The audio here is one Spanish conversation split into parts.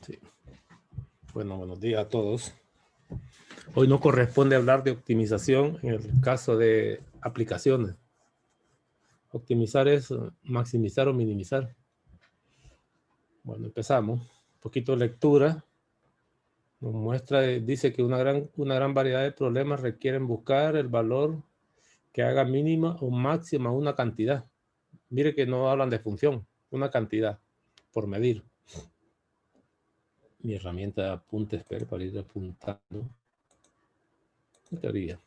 Sí. Bueno, buenos días a todos. Hoy no corresponde hablar de optimización en el caso de aplicaciones. Optimizar es maximizar o minimizar. Bueno, empezamos. Un poquito de lectura. Nos muestra, dice que una gran variedad de problemas requieren buscar el valor que haga mínima o máxima una cantidad. Mire que no hablan de función, una cantidad por medir. Mi herramienta de apuntes para ir apuntando. En teoría.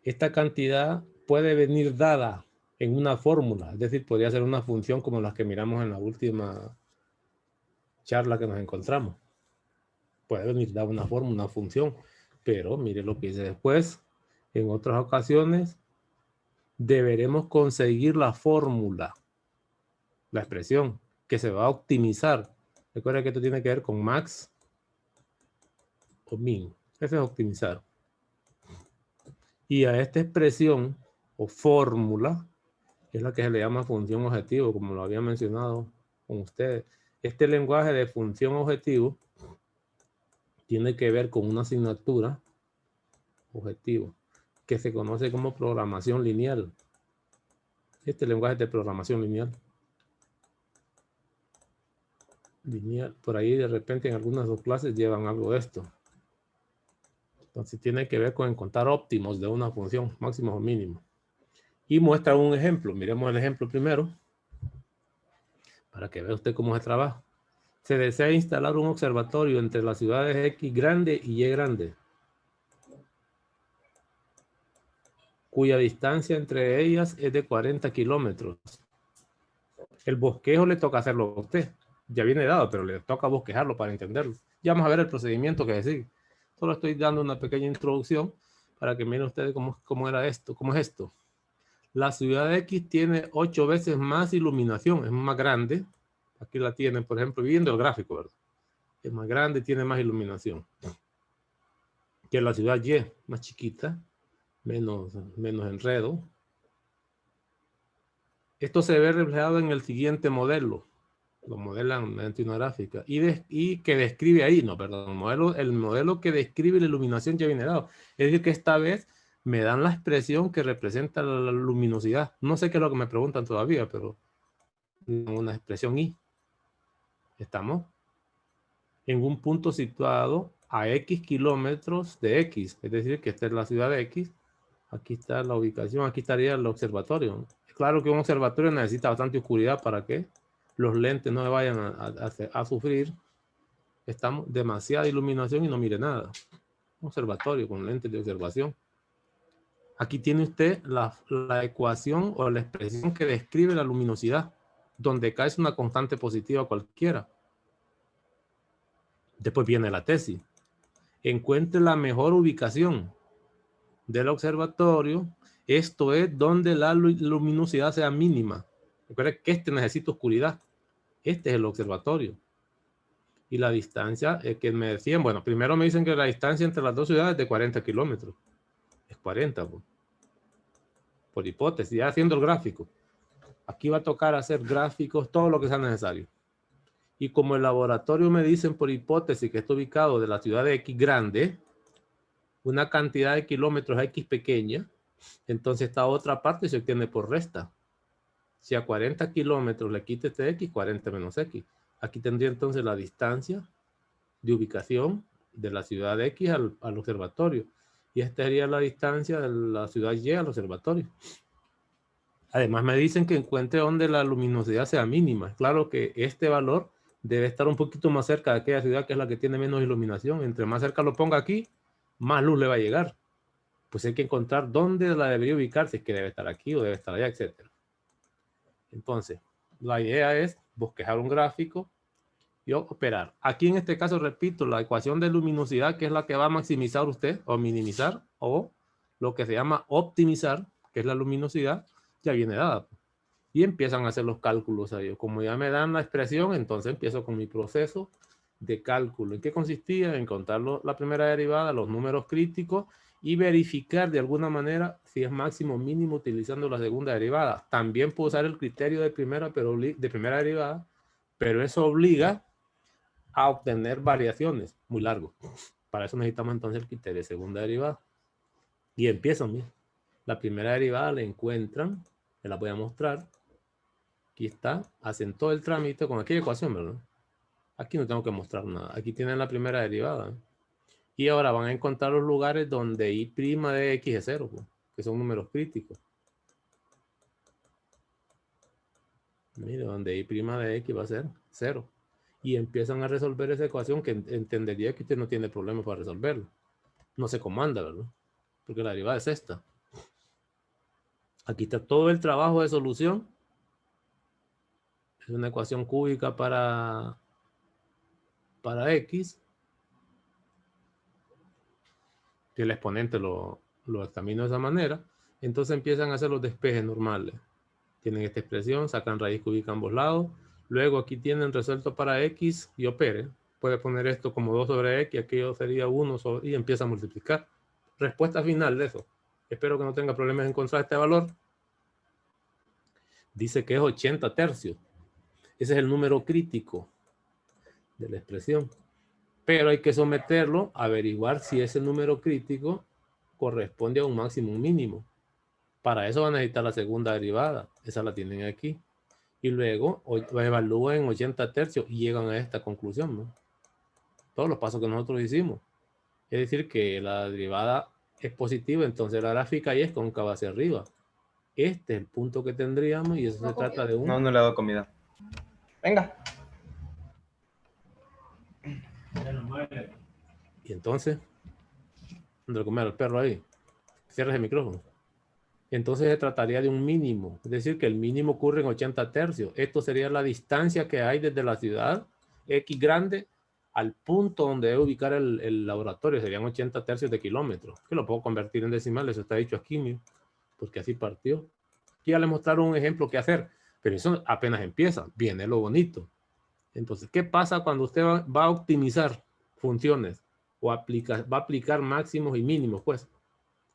Esta cantidad puede venir dada en una fórmula, es decir, podría ser una función como las que miramos en la última charla que nos encontramos. Puede venir dada una fórmula, una función, pero mire lo que dice después. En otras ocasiones deberemos conseguir la fórmula, la expresión que se va a optimizar. Recuerda que esto tiene que ver con max o min. Eso es optimizar. Y a esta expresión o fórmula, que es la que se le llama función objetivo, como lo había mencionado con ustedes. Este lenguaje de función objetivo tiene que ver con una asignatura objetivo que se conoce como programación lineal. Este lenguaje de programación lineal. Por ahí de repente en algunas dos clases llevan algo de esto. Entonces tiene que ver con encontrar óptimos de una función, máximos o mínimos. Y muestra un ejemplo. Miremos el ejemplo primero para que vea usted cómo se trabaja. Se desea instalar un observatorio entre las ciudades X grande y Y grande, cuya distancia entre ellas es de 40 kilómetros. El bosquejo le toca hacerlo a usted. Ya viene dado, pero le toca bosquejarlo para entenderlo. Ya vamos a ver el procedimiento que sigue. Solo estoy dando una pequeña introducción para que miren ustedes cómo era esto, cómo es esto. La ciudad X tiene 8 veces más iluminación, es más grande. Aquí la tienen, por ejemplo, viendo el gráfico, ¿verdad? Es más grande, tiene más iluminación que la ciudad Y, más chiquita, menos enredo. Esto se ve reflejado en el siguiente modelo. Lo modelan mediante una gráfica. Y que describe ahí, no, perdón, el modelo que describe la iluminación ya viene dado. Es decir, que esta vez me dan la expresión que representa la luminosidad. No sé qué es lo que me preguntan todavía, pero una expresión I. Estamos en un punto situado a X kilómetros de X. Es decir, que esta es la ciudad de X. Aquí está la ubicación, aquí estaría el observatorio. Es claro que un observatorio necesita bastante oscuridad para que los lentes no vayan a sufrir. Estamos demasiada iluminación y no mire nada. Un observatorio con lentes de observación. Aquí tiene usted la ecuación o la expresión que describe la luminosidad, donde K es una constante positiva cualquiera. Después viene la tesis. Encuentre la mejor ubicación del observatorio, esto es donde la luminosidad sea mínima. Recuerda que este necesita oscuridad. Este es el observatorio. Y la distancia es que me decían, bueno, primero me dicen que la distancia entre las dos ciudades es de 40 kilómetros. Es 40, pues. Por hipótesis, ya haciendo el gráfico. Aquí va a tocar hacer gráficos, todo lo que sea necesario. Y como el laboratorio me dicen por hipótesis que está ubicado de la ciudad de X grande, una cantidad de kilómetros X pequeña, entonces esta otra parte se obtiene por resta. Si a 40 kilómetros le quita este X, 40 menos X. Aquí tendría entonces la distancia de ubicación de la ciudad X al observatorio. Y esta sería la distancia de la ciudad Y al observatorio. Además me dicen que encuentre donde la luminosidad sea mínima. Claro que este valor debe estar un poquito más cerca de aquella ciudad que es la que tiene menos iluminación. Entre más cerca lo ponga aquí, más luz le va a llegar. Pues hay que encontrar dónde la debería ubicar, si es que debe estar aquí o debe estar allá, etc. Entonces, la idea es bosquejar un gráfico y operar. Aquí en este caso, repito, la ecuación de luminosidad, que es la que va a maximizar usted o minimizar, o lo que se llama optimizar, que es la luminosidad, ya viene dada. Y empiezan a hacer los cálculos ahí. Como ya me dan la expresión, entonces empiezo con mi proceso de cálculo. ¿En qué consistía? En contar la primera derivada, los números críticos y verificar de alguna manera si es máximo o mínimo utilizando la segunda derivada. También puedo usar el criterio de primera derivada, pero eso obliga a obtener variaciones. Muy largo. Para eso necesitamos entonces el criterio de segunda derivada. Y empiezan, mira. La primera derivada la encuentran, se la voy a mostrar. Aquí está, hacen todo el trámite con aquella ecuación, ¿verdad? Aquí no tengo que mostrar nada. Aquí tienen la primera derivada. Y ahora van a encontrar los lugares donde y' de x es 0, pues, que son números críticos. Mire, donde y' de x va a ser 0. Y empiezan a resolver esa ecuación que entendería que usted no tiene problema para resolverlo. No se comanda, ¿verdad? Porque la derivada es esta. Aquí está todo el trabajo de solución. Es una ecuación cúbica para x. Si el exponente lo examina de esa manera, entonces empiezan a hacer los despejes normales. Tienen esta expresión, sacan raíz cúbica a ambos lados. Luego aquí tienen resuelto para x y opere. Puede poner esto como 2 sobre x, aquello sería 1 sobre, y empieza a multiplicar. Respuesta final de eso. Espero que no tenga problemas en encontrar este valor. Dice que es 80 tercios. Ese es el número crítico de la expresión. Pero hay que someterlo a averiguar si ese número crítico corresponde a un máximo o un mínimo. Para eso van a necesitar la segunda derivada. Esa la tienen aquí. Y luego evalúan 80 tercios y llegan a esta conclusión, ¿no? Todos los pasos que nosotros hicimos. Es decir, que la derivada es positiva, entonces la gráfica y es cóncava hacia arriba. Este es el punto que tendríamos y eso se trata de un... No, no le he dado comida. Venga. Y entonces, ¿dónde comer al perro ahí? Cierres el micrófono. Entonces se trataría de un mínimo. Es decir, que el mínimo ocurre en 80 tercios. Esto sería la distancia que hay desde la ciudad X grande al punto donde debe ubicar el laboratorio. Serían 80 tercios de kilómetros. Que lo puedo convertir en decimales. Eso está dicho aquí, mío, porque así partió. Aquí ya les mostraron un ejemplo que hacer. Pero eso apenas empieza. Viene lo bonito. Entonces, ¿qué pasa cuando usted va a optimizar funciones o va a aplicar máximos y mínimos? Pues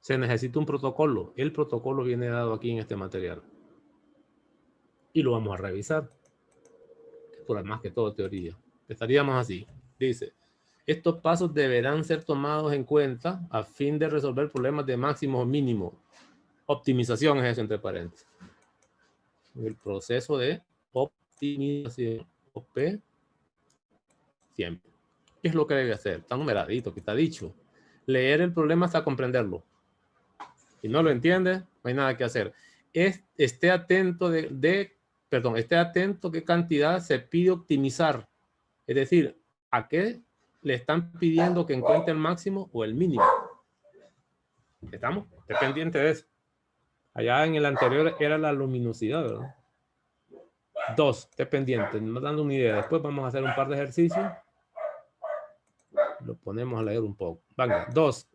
se necesita un protocolo. El protocolo viene dado aquí en este material. Y lo vamos a revisar. Por más que todo teoría. Estaríamos así. Dice, estos pasos deberán ser tomados en cuenta a fin de resolver problemas de máximos o mínimos. Optimización es eso entre paréntesis. El proceso de optimización. OP. Siempre. ¿Qué es lo que debe hacer? Está numeradito, que está dicho. Leer el problema hasta comprenderlo. Si no lo entiende, no hay nada que hacer. Esté atento esté atento qué cantidad se pide optimizar. Es decir, a qué le están pidiendo que encuentre el máximo o el mínimo. ¿Estamos? Esté pendiente de eso. Allá en el anterior era la luminosidad, ¿verdad? 2, esté pendiente, no dando una idea. Después vamos a hacer un par de ejercicios. Lo ponemos a leer un poco. Venga, 2.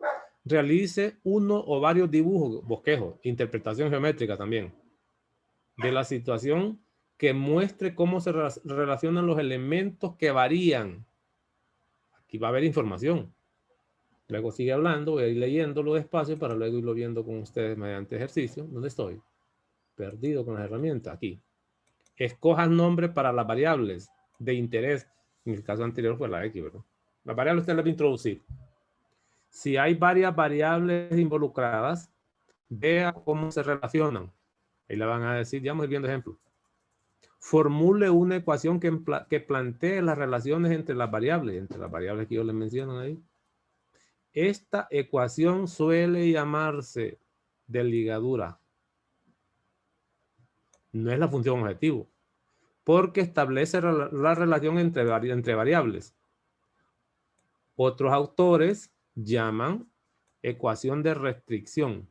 Realice uno o varios dibujos, bosquejos, interpretación geométrica también, de la situación que muestre cómo se relacionan los elementos que varían. Aquí va a haber información. Luego sigue hablando, voy a ir leyéndolo despacio para luego irlo viendo con ustedes mediante ejercicio. ¿Dónde estoy? Perdido con las herramientas. Aquí. Escojan nombres para las variables de interés. En el caso anterior fue la X, ¿verdad? Las variables usted las va a introducir. Si hay varias variables involucradas, vea cómo se relacionan. Ahí le van a decir, ya vamos viendo ejemplos. Formule una ecuación que plantee las relaciones entre las variables que yo les menciono ahí. Esta ecuación suele llamarse de ligadura. No es la función objetivo, porque establece la relación entre variables. Otros autores llaman ecuación de restricción.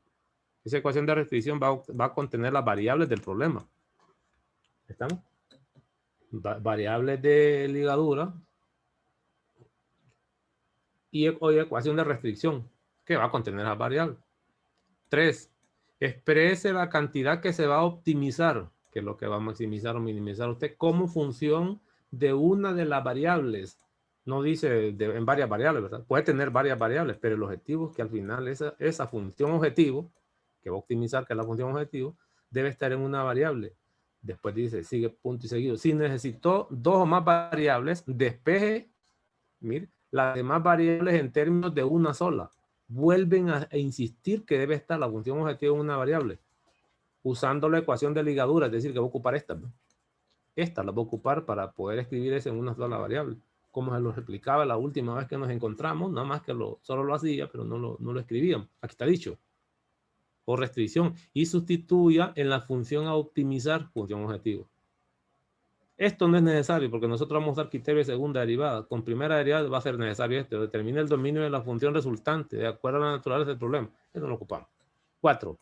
Esa ecuación de restricción va a contener las variables del problema. ¿Estamos? Variables de ligadura y ecuación de restricción, que va a contener las variables. 3. Exprese la cantidad que se va a optimizar, que es lo que va a maximizar o minimizar usted, como función de una de las variables. No dice en varias variables, ¿verdad? Puede tener varias variables, pero el objetivo es que al final esa función objetivo, que va a optimizar, que es la función objetivo, debe estar en una variable. Después dice, sigue punto y seguido. Si necesitó 2 o más variables, despeje Mire, las demás variables en términos de una sola. Vuelven a insistir que debe estar la función objetivo en una variable, usando la ecuación de ligadura, es decir, que voy a ocupar esta, ¿no? Esta la voy a ocupar para poder escribir eso en una sola variable. Como se lo explicaba la última vez que nos encontramos, nada más que solo lo hacía, pero no lo escribíamos. Aquí está dicho. Por restricción. Y sustituya en la función a optimizar función objetivo. Esto no es necesario porque nosotros vamos a usar criterio de segunda derivada. Con primera derivada va a ser necesario esto. Determina el dominio de la función resultante de acuerdo a la naturaleza del problema. Eso no lo ocupamos. 4.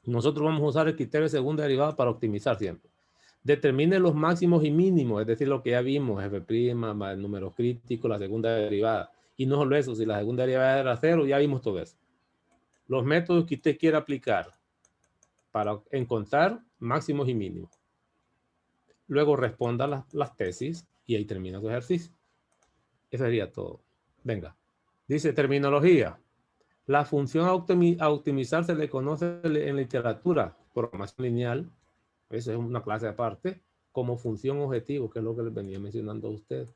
Nosotros vamos a usar el criterio de segunda derivada para optimizar siempre. Determine los máximos y mínimos, es decir, lo que ya vimos, f', más el número crítico, la segunda derivada. Y no solo eso, si la segunda derivada era 0, ya vimos todo eso. Los métodos que usted quiera aplicar para encontrar máximos y mínimos. Luego responda las tesis y ahí termina su ejercicio. Eso sería todo. Venga. Dice terminología. La función a optimizar se le conoce en literatura, programación lineal, eso es una clase aparte, como función objetivo, que es lo que les venía mencionando a usted.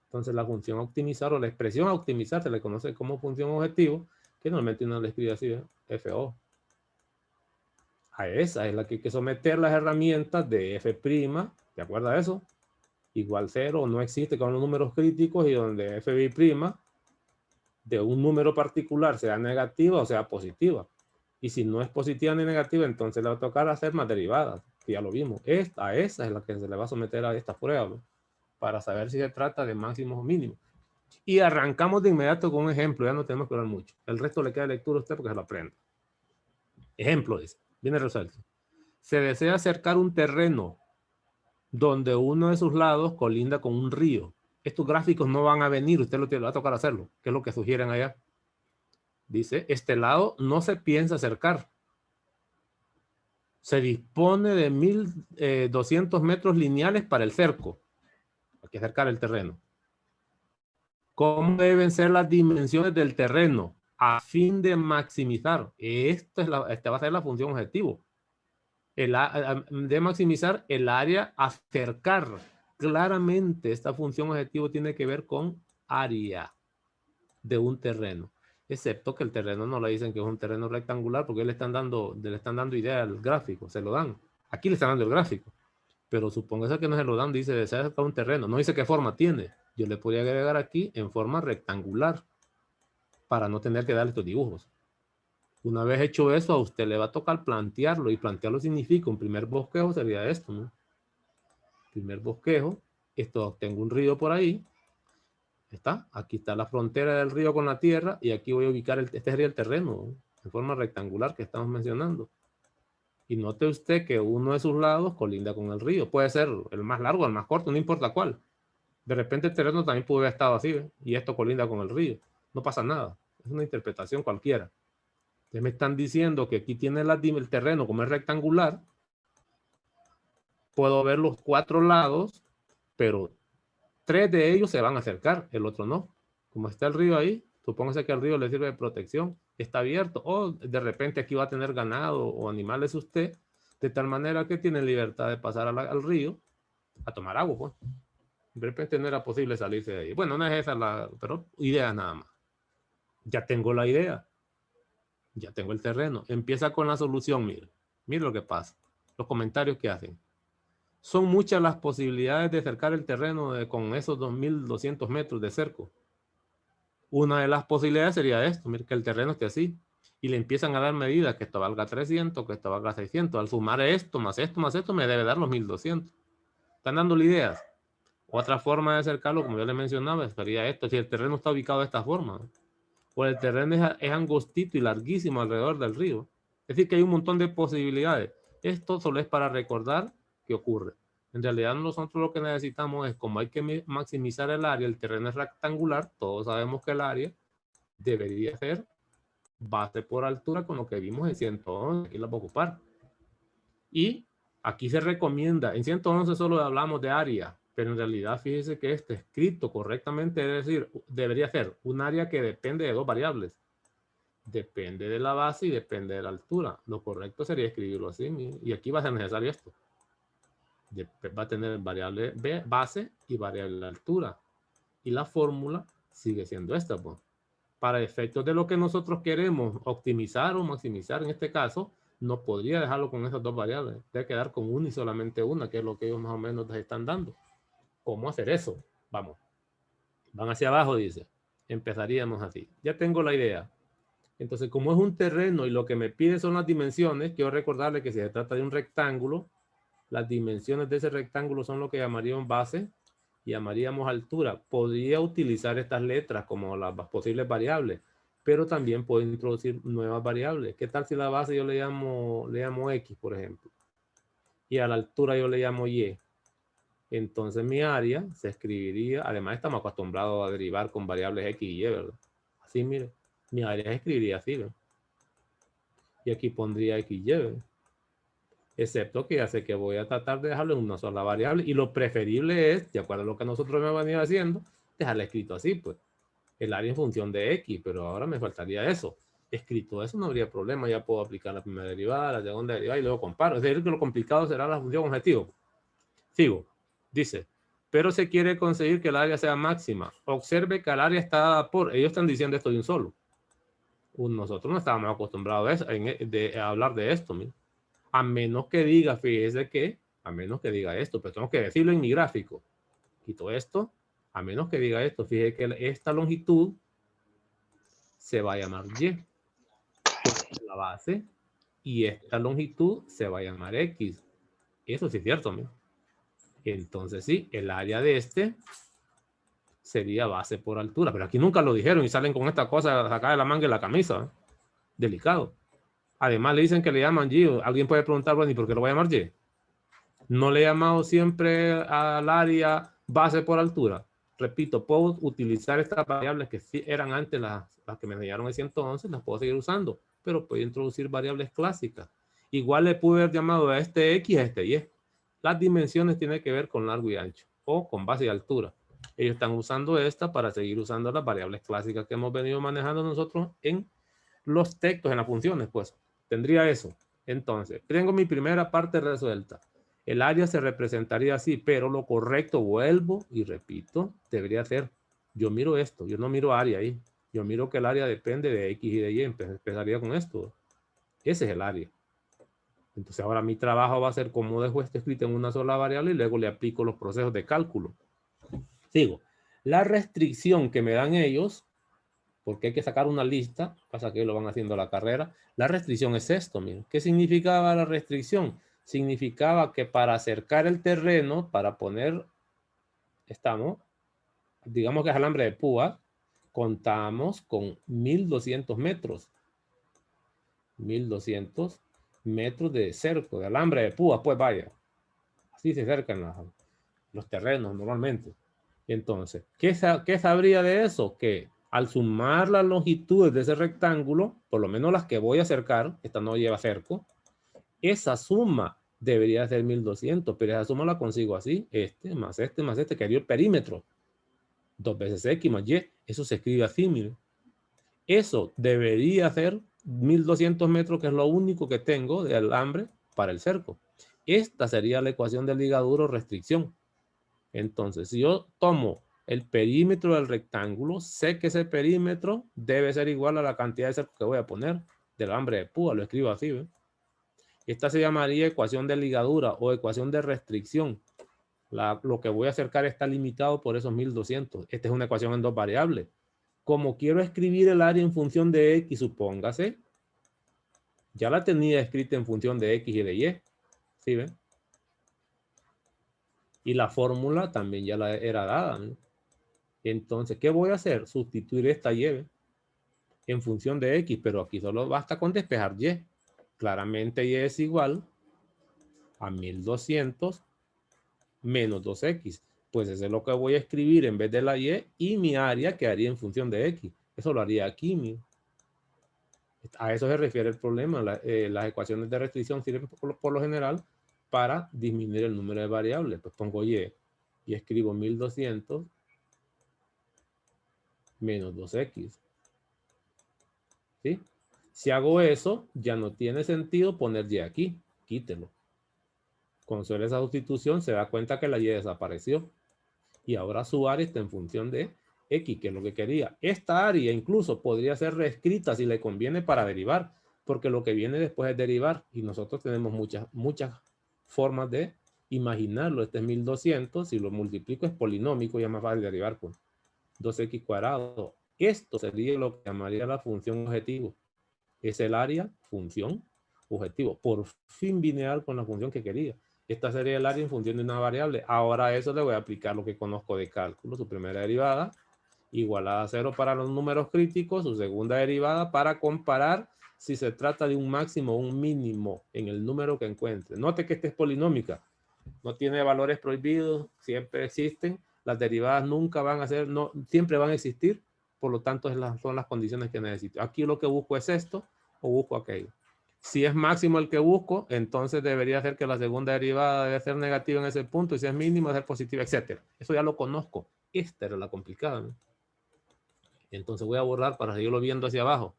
Entonces la función a optimizar o la expresión a optimizar se le conoce como función objetivo, que normalmente uno le escribe así, FO. A esa es la que hay que someter las herramientas de F', ¿de acuerdo a eso? Igual 0 no existe con los números críticos y donde F'B' de un número particular sea negativa o sea positiva. Y si no es positiva ni negativa, entonces le va a tocar hacer más derivadas, que ya lo vimos. Esa es la que se le va a someter a esta prueba, ¿no? Para saber si se trata de máximos o mínimos. Y arrancamos de inmediato con un ejemplo, ya no tenemos que hablar mucho. El resto le queda lectura a usted porque se lo aprende. Ejemplo dice, viene resuelto. Se desea acercar un terreno donde uno de sus lados colinda con un río. Estos gráficos no van a venir, usted le va a tocar hacerlo, que es lo que sugieren allá. Dice, este lado no se piensa acercar. Se dispone de 1200 metros lineales para el cerco. Hay que acercar el terreno. ¿Cómo deben ser las dimensiones del terreno a fin de maximizar? Esta va a ser la función objetivo. De maximizar el área a acercar. Claramente esta función objetivo tiene que ver con área de un terreno. Excepto que el terreno no le dicen que es un terreno rectangular porque le están dando idea al gráfico, se lo dan. Aquí le están dando el gráfico, pero supóngase que no se lo dan, dice desea acercar un terreno, no dice qué forma tiene. Yo le podría agregar aquí en forma rectangular para no tener que darle estos dibujos. Una vez hecho eso, a usted le va a tocar plantearlo, y plantearlo significa un primer bosquejo sería esto, ¿no? Primer bosquejo, tengo un río por ahí. ¿Está? Aquí está la frontera del río con la tierra y aquí voy a ubicar, este sería el terreno, ¿no? En forma rectangular que estamos mencionando. Y note usted que uno de sus lados colinda con el río. Puede ser el más largo, el más corto, no importa cuál. De repente el terreno también puede haber estado así, ¿eh? Y esto colinda con el río. No pasa nada. Es una interpretación cualquiera. Ustedes me están diciendo que aquí tiene el terreno como es rectangular. Puedo ver los 4 lados, pero 3 de ellos se van a acercar, el otro no. Como está el río ahí, supóngase que el río le sirve de protección, está abierto, o de repente aquí va a tener ganado o animales usted, de tal manera que tiene libertad de pasar al río a tomar agua, pues. De repente no era posible salirse de ahí. Bueno, no es esa pero idea nada más. Ya tengo la idea. Ya tengo el terreno. Empieza con la solución, mire. Mire lo que pasa. Los comentarios que hacen. Son muchas las posibilidades de acercar el terreno con esos 2200 metros de cerco. Una de las posibilidades sería esto, mire, que el terreno esté así. Y le empiezan a dar medidas, que esto valga 300, que esto valga 600. Al sumar esto, más esto, más esto, me debe dar los 1200. Están dándole ideas. Otra forma de acercarlo, como yo le mencionaba, sería esto. Si el terreno está ubicado de esta forma, ¿no? O el terreno es angostito y larguísimo alrededor del río. Es decir, que hay un montón de posibilidades. Esto solo es para recordar qué ocurre. En realidad nosotros lo que necesitamos es, como hay que maximizar el área, el terreno es rectangular, todos sabemos que el área debería ser base por altura con lo que vimos en 111, aquí la voy a ocupar. Y aquí se recomienda, en 111 solo hablamos de área, pero en realidad fíjese que este escrito correctamente, es decir, debería ser un área que depende de 2 variables. Depende de la base y depende de la altura. Lo correcto sería escribirlo así, y aquí va a ser necesario esto. Va a tener variable base y variable altura. Y la fórmula sigue siendo esta, pues. Para efectos de lo que nosotros queremos optimizar o maximizar en este caso, no podría dejarlo con esas dos variables. Debe quedar con una y solamente una, que es lo que ellos más o menos nos están dando. ¿Cómo hacer eso? Vamos. Van hacia abajo, dice. Empezaríamos así. Ya tengo la idea. Entonces, como es un terreno y lo que me pide son las dimensiones, quiero recordarle que si se trata de un rectángulo, las dimensiones de ese rectángulo son lo que llamaríamos base y llamaríamos altura. Podría utilizar estas letras como las posibles variables, pero también puedo introducir nuevas variables. ¿Qué tal si la base yo le llamo X, por ejemplo? Y a la altura yo le llamo Y. Entonces mi área se escribiría, además estamos acostumbrados a derivar con variables X y Y, ¿verdad? Así, mire, mi área se escribiría así, ¿verdad? Y aquí pondría X, Y, ¿verdad? Excepto que ya sé que voy a tratar de dejarlo en una sola variable y lo preferible es, de acuerdo a lo que nosotros hemos venido haciendo, dejarlo escrito así, pues, el área en función de X, pero ahora me faltaría eso. Escrito eso no habría problema, ya puedo aplicar la primera derivada, la segunda derivada y luego comparo. Es decir, que lo complicado será la función objetivo. Sigo. Dice, pero se quiere conseguir que el área sea máxima. Observe que el área está dada por, ellos están diciendo esto de un solo. Nosotros no estábamos acostumbrados a hablar de esto, mira. A menos que diga, fíjese que, a menos que diga esto, pero tengo que decirlo en mi gráfico. Quito esto, a menos que diga esto, fíjese que esta longitud se va a llamar Y, la base, y esta longitud se va a llamar X. Eso sí es cierto, mira. Entonces sí, el área de este sería base por altura, pero aquí nunca lo dijeron y salen con esta cosa sacada de la manga y la camisa, ¿eh? Delicado. Además le dicen que le llaman Y. Alguien puede preguntar, bueno, ¿y por qué lo voy a llamar Y? No le he llamado siempre al área base por altura. Repito, puedo utilizar estas variables que sí eran antes las que me enseñaron en 111, las puedo seguir usando, pero puedo introducir variables clásicas. Igual le pude haber llamado a este X a este Y. Las dimensiones tienen que ver con largo y ancho o con base y altura. Ellos están usando esta para seguir usando las variables clásicas que hemos venido manejando nosotros en los textos, en las funciones, pues. Tendría eso. Entonces, tengo mi primera parte resuelta. El área se representaría así, pero lo correcto, vuelvo y repito, debería ser, yo miro esto, yo no miro área ahí. Yo miro que el área depende de X y de Y. Empezaría con esto. Ese es el área. Entonces ahora mi trabajo va a ser cómo dejo esto escrito en una sola variable y luego le aplico los procesos de cálculo. Sigo. La restricción que me dan ellos, porque hay que sacar una lista, pasa que lo van haciendo a la carrera, la restricción es esto, miren. ¿Qué significaba la restricción? Significaba que para acercar el terreno, para poner, digamos que es alambre de púa, contamos con 1200 metros. 1200 metros de cerco, de alambre de púa, pues vaya. Así se acercan los terrenos normalmente. Entonces, ¿qué sabría de eso? Que al sumar las longitudes de ese rectángulo, por lo menos las que voy a acercar, esta no lleva cerco, esa suma debería ser 1200, pero esa suma la consigo así, más este, que dio el perímetro. 2 veces X más Y, eso se escribe así, miren. Eso debería ser 1200 metros, que es lo único que tengo de alambre para el cerco. Esta sería la ecuación de ligadura o restricción. Entonces, si yo tomo el perímetro del rectángulo, sé que ese perímetro debe ser igual a la cantidad de cerco que voy a poner del alambre de púa, lo escribo así, ¿ves? Esta se llamaría ecuación de ligadura o ecuación de restricción. Lo que voy a acercar está limitado por esos 1200. Esta es una ecuación en dos variables. Como quiero escribir el área en función de X, supóngase, ya la tenía escrita en función de X y de Y. ¿Sí ven? Y la fórmula también ya la era dada, ¿no? Entonces, ¿qué voy a hacer? Sustituir esta Y en función de X, pero aquí solo basta con despejar Y. Claramente Y es igual a 1200 menos 2X. Pues eso es lo que voy a escribir en vez de la Y mi área quedaría en función de X. Eso lo haría aquí, mira. A eso se refiere el problema. Las ecuaciones de restricción sirven por lo general para disminuir el número de variables. Pues pongo Y y escribo 1200 menos 2X. ¿Sí? Si hago eso, ya no tiene sentido poner Y aquí. Quítelo. Con solo esa sustitución se da cuenta que la Y desapareció. Y ahora su área está en función de X, que es lo que quería. Esta área incluso podría ser reescrita si le conviene para derivar, porque lo que viene después es derivar. Y nosotros tenemos muchas formas de imaginarlo. Este es 1200. Si lo multiplico es polinómico, ya más fácil derivar, pues 2x cuadrado. Esto sería lo que llamaría la función objetivo. Es el área, función, objetivo. Por fin vine a dar con la función que quería. Esta sería el área en función de una variable. Ahora a eso le voy a aplicar lo que conozco de cálculo. Su primera derivada igualada a 0 para los números críticos. Su segunda derivada para comparar si se trata de un máximo o un mínimo en el número que encuentre. Note que esta es polinómica. No tiene valores prohibidos. Siempre existen. Las derivadas nunca van a ser, no, siempre van a existir. Por lo tanto, son las condiciones que necesito. Aquí lo que busco es esto o busco aquello. Si es máximo el que busco, entonces debería ser que la segunda derivada debe ser negativa en ese punto, y si es mínimo, debe ser positiva, etc. Eso ya lo conozco. Esta era la complicada, ¿no? Entonces voy a borrar para seguirlo viendo hacia abajo.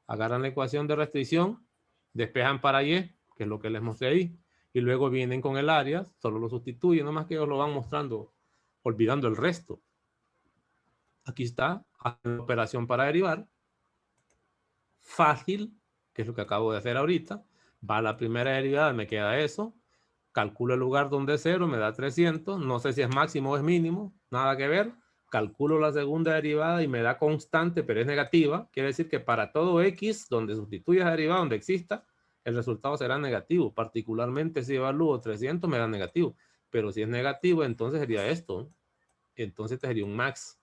Agarran la ecuación de restricción, despejan para Y, que es lo que les mostré ahí, y luego vienen con el área, solo lo sustituyen, nomás que ellos lo van mostrando, olvidando el resto. Aquí está, la operación para derivar. Fácil, que es lo que acabo de hacer ahorita. Va a la primera derivada, me queda eso. Calculo el lugar donde es 0, me da 300. No sé si es máximo o es mínimo, nada que ver. Calculo la segunda derivada y me da constante, pero es negativa. Quiere decir que para todo X, donde sustituyas derivada, donde exista, el resultado será negativo. Particularmente si evalúo 300, me da negativo. Pero si es negativo, entonces sería esto. Entonces este sería un max.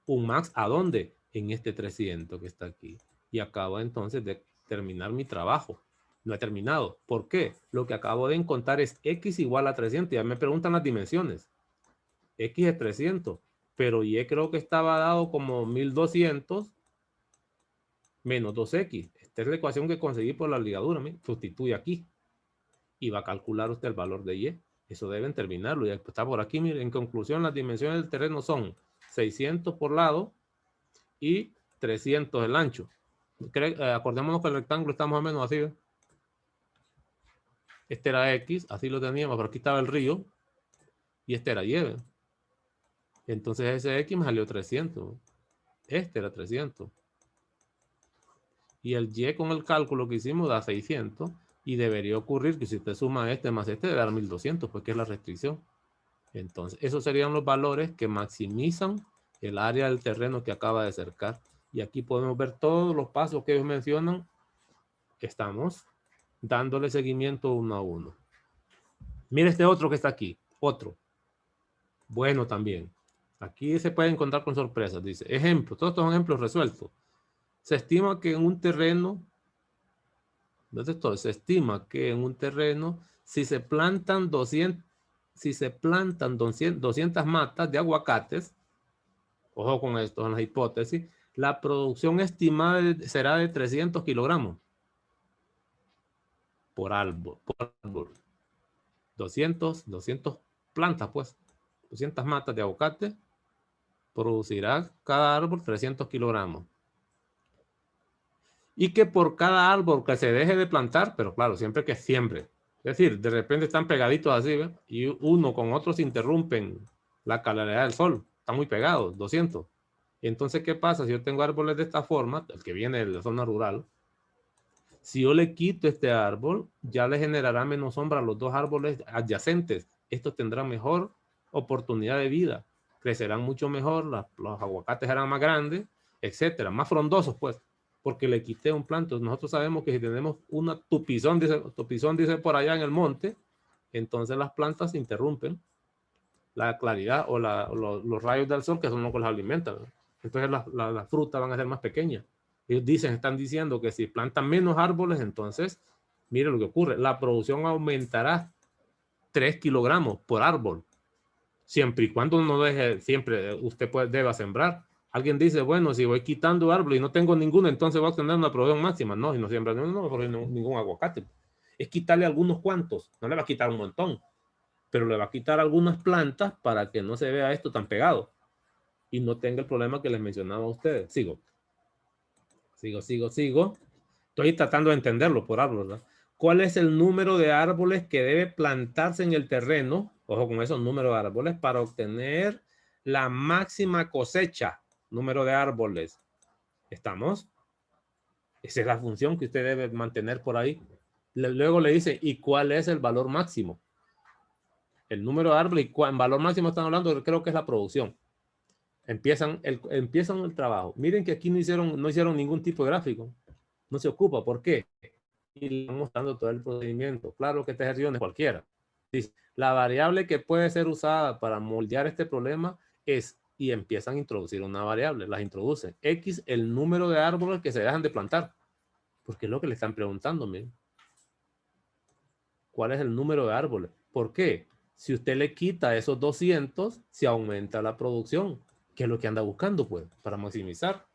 ¿Un max a dónde? En este 300 que está aquí. Y acabo entonces de terminar mi trabajo. No he terminado. ¿Por qué? Lo que acabo de encontrar es X igual a 300. Ya me preguntan las dimensiones. X es 300. Pero Y creo que estaba dado como 1200 menos 2X. Esta es la ecuación que conseguí por la ligadura. Sustituye aquí. Y va a calcular usted el valor de Y. Eso deben terminarlo. Ya está por aquí. Miren, en conclusión, las dimensiones del terreno son 600 por lado y 300 el ancho. Acordémonos que el rectángulo está más o menos así, ¿eh? Este era X, así lo teníamos, pero aquí estaba el río, y este era Y, ¿eh? Entonces ese X me salió 300. Este era 300. Y el Y con el cálculo que hicimos da 600, y debería ocurrir que si usted suma este más este, debe dar 1200, porque es la restricción. Entonces, esos serían los valores que maximizan el área del terreno que acaba de cercar. Y aquí podemos ver todos los pasos que ellos mencionan. Estamos dándole seguimiento uno a uno. Mire este otro que está aquí. Otro. Bueno también. Aquí se puede encontrar con sorpresas. Dice, ejemplo. Todos estos son ejemplos resueltos. Se estima que en un terreno, se estima que en un terreno, si se plantan 200 matas de aguacates, ojo con esto, en la hipótesis, la producción estimada será de 300 kilogramos por árbol. 200 plantas, pues, 200 matas de aguacate, producirá cada árbol 300 kilogramos. Y que por cada árbol que se deje de plantar, pero claro, siempre que siembre. Es decir, de repente están pegaditos así, ¿ve? Y uno con otro se interrumpen la claridad del sol. Están muy pegados, 200. Y entonces, ¿qué pasa? Si yo tengo árboles de esta forma, el que viene de la zona rural, si yo le quito este árbol, ya le generará menos sombra a los dos árboles adyacentes. Estos tendrán mejor oportunidad de vida. Crecerán mucho mejor, los aguacates serán más grandes, etcétera, más frondosos, pues, porque le quité un planto. Nosotros sabemos que si tenemos una tupizón dice por allá en el monte, entonces las plantas interrumpen la claridad o los rayos del sol, que son los que los alimentan, ¿no? Entonces las frutas van a ser más pequeñas. Ellos están diciendo que si plantan menos árboles, entonces, mire lo que ocurre, la producción aumentará 3 kilogramos por árbol, siempre y cuando no deje, siempre usted deba sembrar. Alguien dice, bueno, si voy quitando árboles y no tengo ninguno, entonces voy a obtener una producción máxima. No, si no siembra ningún aguacate. Es quitarle algunos cuantos, no le va a quitar un montón, pero le va a quitar algunas plantas para que no se vea esto tan pegado y no tenga el problema que les mencionaba a ustedes. Sigo. Estoy tratando de entenderlo por árbol, ¿verdad? ¿Cuál es el número de árboles que debe plantarse en el terreno? Ojo con esos números de árboles para obtener la máxima cosecha. Número de árboles. ¿Estamos? Esa es la función que usted debe mantener por ahí. Luego le dice, ¿y cuál es el valor máximo? El número de árboles, y en valor máximo están hablando, creo que es la producción. Empiezan el trabajo. Miren que aquí no hicieron ningún tipo de gráfico. No se ocupa. ¿Por qué? Y le están mostrando todo el procedimiento. Claro que este ejercicio no es cualquiera. Dice, la variable que puede ser usada para moldear este problema es, y empiezan a introducir una variable, las introducen. X, el número de árboles que se dejan de plantar. Porque es lo que le están preguntando, miren. ¿Cuál es el número de árboles? ¿Por qué? Si usted le quita esos 200, se aumenta la producción, que es lo que anda buscando, pues, para maximizar.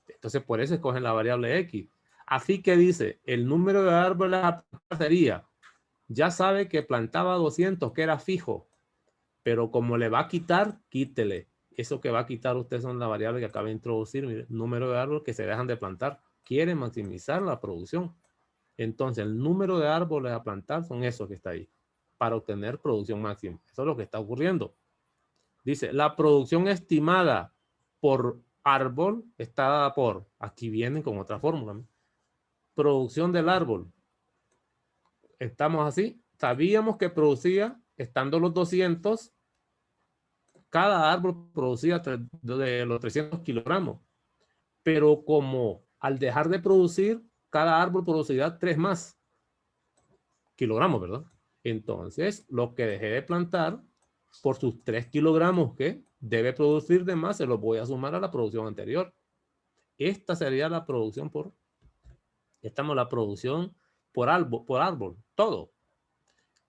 Entonces, por eso escogen la variable X. Así que dice, el número de árboles sería, ya sabe que plantaba 200, que era fijo, pero como le va a quitar, quítele. Eso que va a quitar usted son las variables que acaba de introducir, mire, número de árboles que se dejan de plantar. Quiere maximizar la producción. Entonces, el número de árboles a plantar son esos que está ahí, para obtener producción máxima. Eso es lo que está ocurriendo. Dice, la producción estimada por árbol está dada por, aquí vienen con otra fórmula, ¿no? Producción del árbol. Estamos así. Sabíamos que producía, estando los 200, cada árbol producía de los 300 kilogramos. Pero como al dejar de producir, cada árbol producirá 3 más kilogramos, ¿verdad? Entonces, lo que dejé de plantar, por sus 3 kilogramos que debe producir de más, se los voy a sumar a la producción anterior. Esta sería la producción por, estamos la producción por árbol, todo.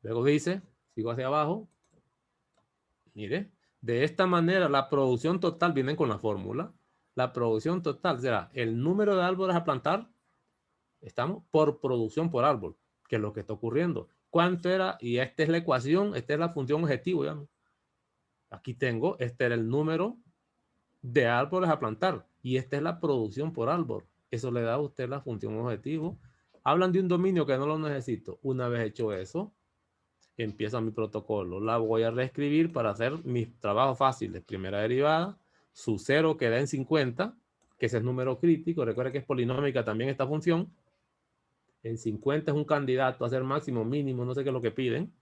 Luego dice, sigo hacia abajo, mire, de esta manera la producción total, vienen con la fórmula, la producción total será el número de árboles a plantar, estamos por producción por árbol, que es lo que está ocurriendo. ¿Cuánto era? Y esta es la ecuación, esta es la función objetivo, ya. Aquí tengo, este era el número de árboles a plantar y esta es la producción por árbol. Eso le da a usted la función objetivo. Hablan de un dominio que no lo necesito. Una vez hecho eso, empieza mi protocolo. La voy a reescribir para hacer mis trabajos fáciles. Primera derivada, su cero queda en 50, que ese es número crítico. Recuerda que es polinómica también esta función. En 50 es un candidato a ser máximo, mínimo, no sé qué es lo que piden.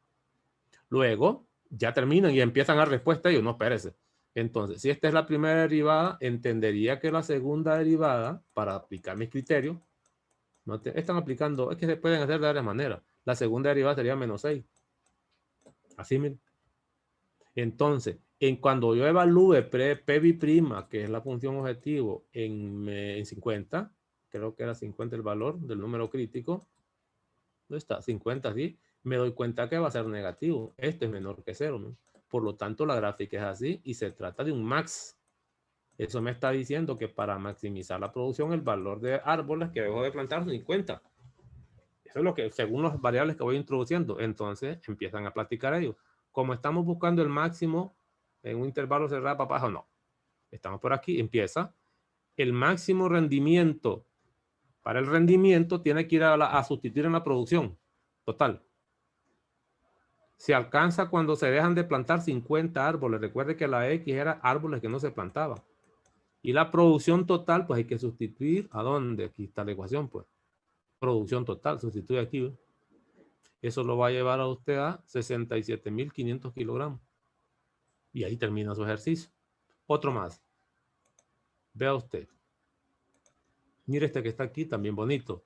Luego, ya terminan y empiezan a respuesta ellos, no, espérese. Entonces, si esta es la primera derivada, entendería que la segunda derivada, para aplicar mis criterios, no están aplicando, es que se pueden hacer de varias maneras. La segunda derivada sería menos 6. Así, miren. Entonces, cuando yo evalúe PB', que es la función objetivo, en 50, creo que era 50 el valor del número crítico, ¿dónde está? 50, sí, me doy cuenta que va a ser negativo. Este es menor que 0, ¿no? Por lo tanto, la gráfica es así y se trata de un max. Eso me está diciendo que para maximizar la producción, el valor de árboles que debo de plantar es 50. Eso es lo que, según las variables que voy introduciendo. Entonces, empiezan a platicar ellos. Como estamos buscando el máximo en un intervalo cerrado para abajo, no. Estamos por aquí, empieza. El máximo rendimiento. Para el rendimiento tiene que ir a sustituir en la producción total. Se alcanza cuando se dejan de plantar 50 árboles. Recuerde que la X era árboles que no se plantaban. Y la producción total, pues hay que sustituir. ¿A dónde? Aquí está la ecuación, pues. Producción total, sustituye aquí, ¿eh? Eso lo va a llevar a usted a 67.500 kilogramos. Y ahí termina su ejercicio. Otro más. Vea usted. Mire este que está aquí, también bonito.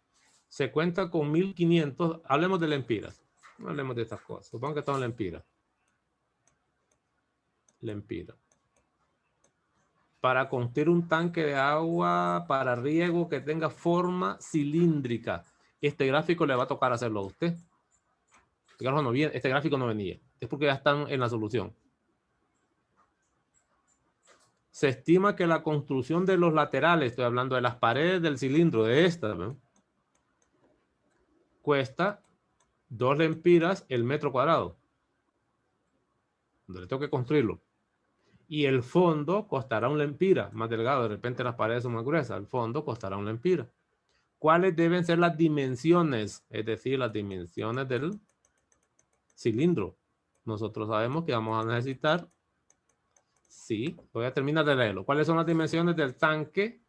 Se cuenta con 1.500. Hablemos de lempiras. No hablemos de estas cosas. Supongo que están lempiras. Lempira. Para construir un tanque de agua para riego que tenga forma cilíndrica. Este gráfico le va a tocar hacerlo a usted. Este gráfico no venía. Es porque ya están en la solución. Se estima que la construcción de los laterales, estoy hablando de las paredes del cilindro, de esta, ¿no?, cuesta 2 lempiras el metro cuadrado. Donde tengo que construirlo. Y el fondo costará 1 lempira, más delgado. De repente las paredes son más gruesas. El fondo costará 1 lempira. ¿Cuáles deben ser las dimensiones? Es decir, las dimensiones del cilindro. Nosotros sabemos que vamos a necesitar, sí, voy a terminar de leerlo. ¿Cuáles son las dimensiones del tanque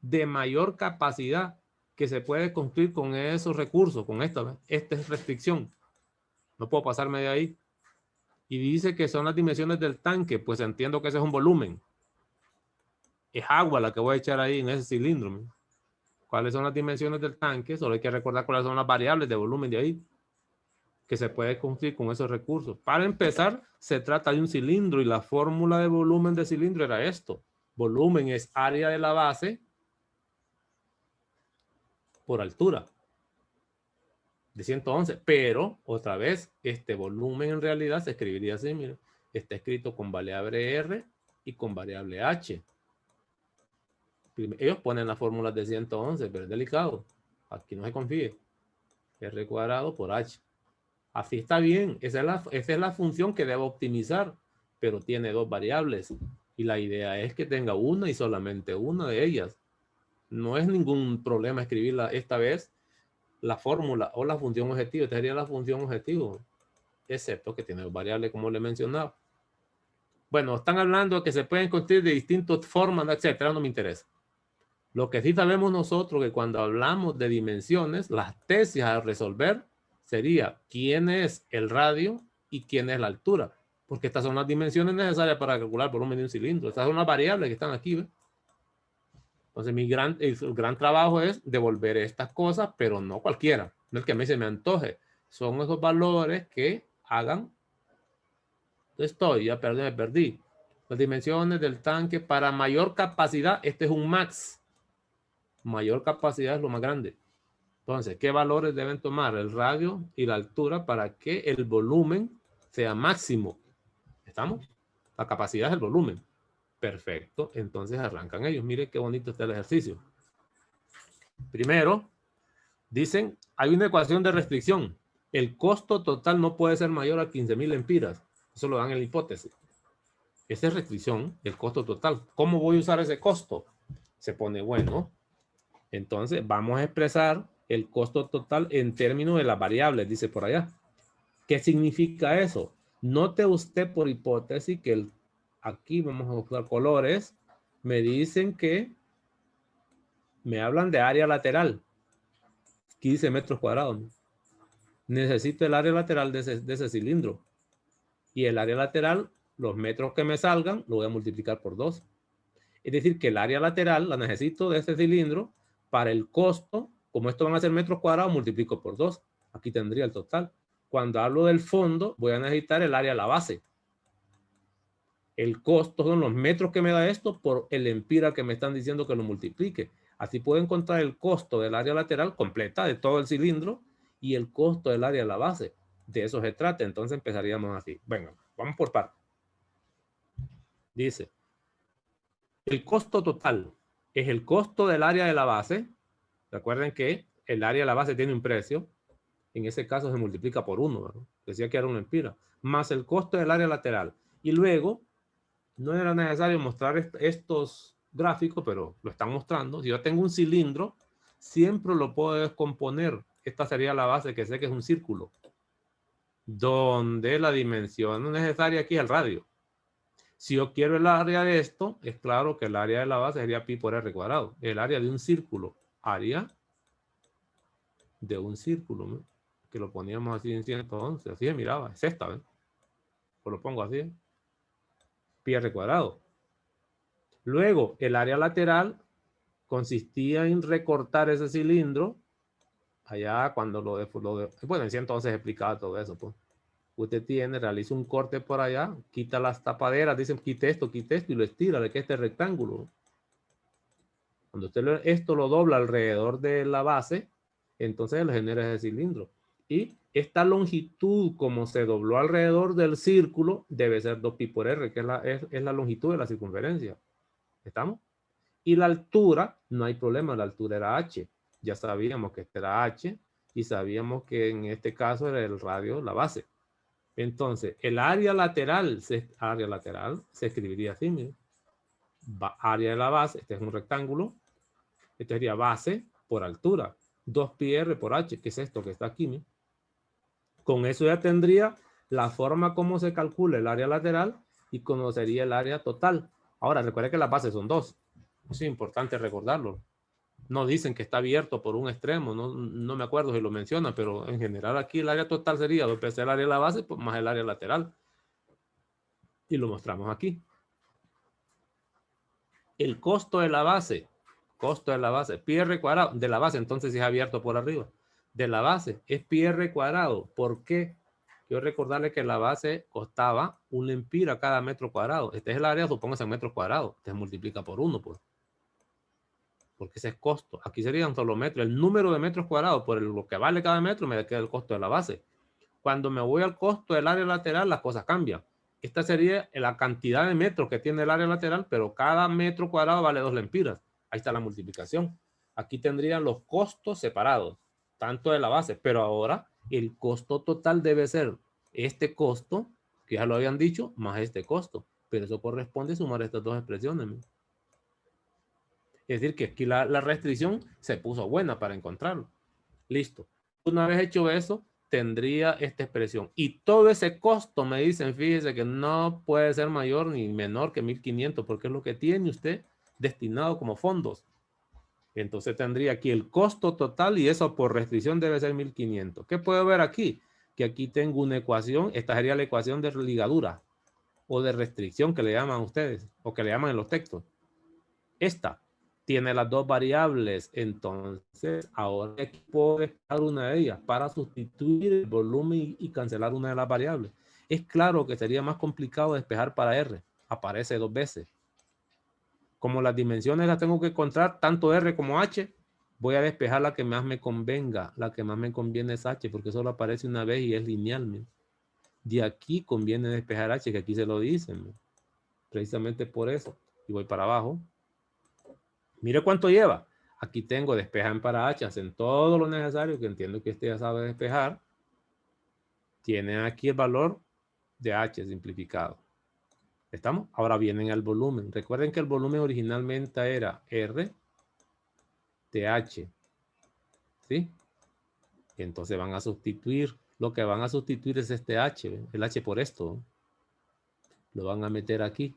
de mayor capacidad que se puede construir con esos recursos, con esta es restricción? No puedo pasarme de ahí. Y dice que son las dimensiones del tanque, pues entiendo que ese es un volumen. Es agua la que voy a echar ahí en ese cilindro. ¿Cuáles son las dimensiones del tanque? Solo hay que recordar cuáles son las variables de volumen de ahí que se puede construir con esos recursos. Para empezar, se trata de un cilindro y la fórmula de volumen de cilindro era esto. Volumen es área de la base por altura de 111. Pero, otra vez, este volumen en realidad se escribiría así. Mira, está escrito con variable R y con variable H. Ellos ponen las fórmulas de 111, pero es delicado. Aquí no se confíe. R cuadrado por H. Así está bien. Esa es la función que debo optimizar, pero tiene dos variables. Y la idea es que tenga una y solamente una de ellas. No es ningún problema escribirla esta vez la fórmula o la función objetivo. Esta sería la función objetivo, excepto que tiene dos variables como le he mencionado. Bueno, están hablando de que se pueden construir de distintas formas, etcétera. No me interesa. Lo que sí sabemos nosotros que cuando hablamos de dimensiones, las tesis a resolver sería quién es el radio y quién es la altura. Porque estas son las dimensiones necesarias para calcular el volumen de un cilindro. Estas son las variables que están aquí. ¿Ves? Entonces, el gran trabajo es devolver estas cosas, pero no cualquiera. No es que a mí se me antoje. Son esos valores que hagan. Ya perdí, me perdí. Las dimensiones del tanque para mayor capacidad. Este es un max. Mayor capacidad es lo más grande. Entonces, ¿qué valores deben tomar el radio y la altura para que el volumen sea máximo? ¿Estamos? La capacidad es el volumen. Perfecto. Entonces arrancan ellos. Miren qué bonito está el ejercicio. Primero, dicen, hay una ecuación de restricción. El costo total no puede ser mayor a 15,000 lempiras. Eso lo dan en la hipótesis. Esa es restricción, el costo total. ¿Cómo voy a usar ese costo? Se pone bueno. Entonces, vamos a expresar el costo total en términos de las variables, dice por allá. ¿Qué significa eso? Note usted por hipótesis que aquí vamos a buscar colores. Me dicen que me hablan de área lateral. 15 metros cuadrados. Necesito el área lateral de ese cilindro. Y el área lateral, los metros que me salgan, lo voy a multiplicar por 2. Es decir, que el área lateral la necesito de ese cilindro para el costo. Como esto van a ser metros cuadrados, multiplico por 2. Aquí tendría el total. Cuando hablo del fondo, voy a necesitar el área de la base. El costo son los metros que me da esto por el empira que me están diciendo que lo multiplique. Así puedo encontrar el costo del área lateral completa de todo el cilindro y el costo del área de la base. De eso se trata. Entonces empezaríamos así. Venga, vamos por partes. Dice, el costo total es el costo del área de la base. Recuerden que el área de la base tiene un precio. En ese caso se multiplica por 1. ¿verdad? Decía que era una empira. Más el costo del área lateral. Y luego, no era necesario mostrar estos gráficos, pero lo están mostrando. Si yo tengo un cilindro, siempre lo puedo descomponer. Esta sería la base, que sé que es un círculo. Donde la dimensión necesaria aquí es el radio. Si yo quiero el área de esto, es claro que el área de la base sería pi por r cuadrado. El área de un círculo. Área de un círculo, ¿no? Que lo poníamos así en 111. Así se miraba. Es esta, ¿ves? Pues lo pongo así. Pi r cuadrado. Luego, el área lateral consistía en recortar ese cilindro. Allá cuando bueno, en 111 explicaba todo eso, pues. Usted realiza un corte por allá, quita las tapaderas, dicen quite esto y lo estira, le queda este rectángulo. Cuando usted esto lo dobla alrededor de la base, entonces le genera ese cilindro. Y esta longitud, como se dobló alrededor del círculo, debe ser 2pi por r, que es la longitud de la circunferencia. ¿Estamos? Y la altura, no hay problema, la altura era h. Ya sabíamos que este era h y sabíamos que en este caso era el radio, la base. Entonces, el área lateral se escribiría así, miren. Área de la base, este es un rectángulo, este sería base por altura. 2πr por h, que es esto que está aquí. ¿no? Con eso ya tendría la forma como se calcula el área lateral y conocería el área total. Ahora, recuerde que las bases son 2. Eso es importante recordarlo. No dicen que está abierto por un extremo, no me acuerdo si lo mencionan, pero en general aquí el área total sería 2 veces el área de la base pues, más el área lateral. Y lo mostramos aquí. El costo de la base, pi r cuadrado, de la base, entonces es abierto por arriba. De la base es pi r cuadrado. ¿Por qué? Quiero recordarle que la base costaba 1 empira cada metro cuadrado. Este es el área, supóngase en metros cuadrados. Este se multiplica por 1, pues. Porque ese es costo. Aquí serían solo metros. El número de metros cuadrados por lo que vale cada metro me queda el costo de la base. Cuando me voy al costo del área lateral, las cosas cambian. Esta sería la cantidad de metros que tiene el área lateral, pero cada metro cuadrado vale 2 lempiras. Ahí está la multiplicación. Aquí tendrían los costos separados, tanto de la base, pero ahora el costo total debe ser este costo, que ya lo habían dicho, más este costo. Pero eso corresponde a sumar estas dos expresiones. Es decir, que aquí la restricción se puso buena para encontrarlo. Listo. Una vez hecho eso, tendría esta expresión. Y todo ese costo, me dicen, fíjese que no puede ser mayor ni menor que 1.500, porque es lo que tiene usted destinado como fondos. Entonces tendría aquí el costo total y eso por restricción debe ser 1.500. ¿Qué puedo ver aquí? Que aquí tengo una ecuación. Esta sería la ecuación de ligadura o de restricción que le llaman ustedes o que le llaman en los textos. Esta tiene las dos variables, entonces ahora puedo despejar una de ellas para sustituir el volumen y cancelar una de las variables. Es claro que sería más complicado despejar para R, aparece 2 veces. Como las dimensiones las tengo que encontrar, tanto R como H, voy a despejar la que más me convenga. La que más me conviene es H, porque solo aparece una vez y es lineal. De aquí conviene despejar H, que aquí se lo dicen. Precisamente por eso. Y voy para abajo. Mire cuánto lleva. Aquí tengo despejan para H, hacen todo lo necesario, que entiendo que usted ya sabe despejar. Tienen aquí el valor de H simplificado. ¿Estamos? Ahora vienen al volumen. Recuerden que el volumen originalmente era R de H. ¿Sí? Entonces van a sustituir. Lo que van a sustituir es este H. El H por esto. Lo van a meter aquí.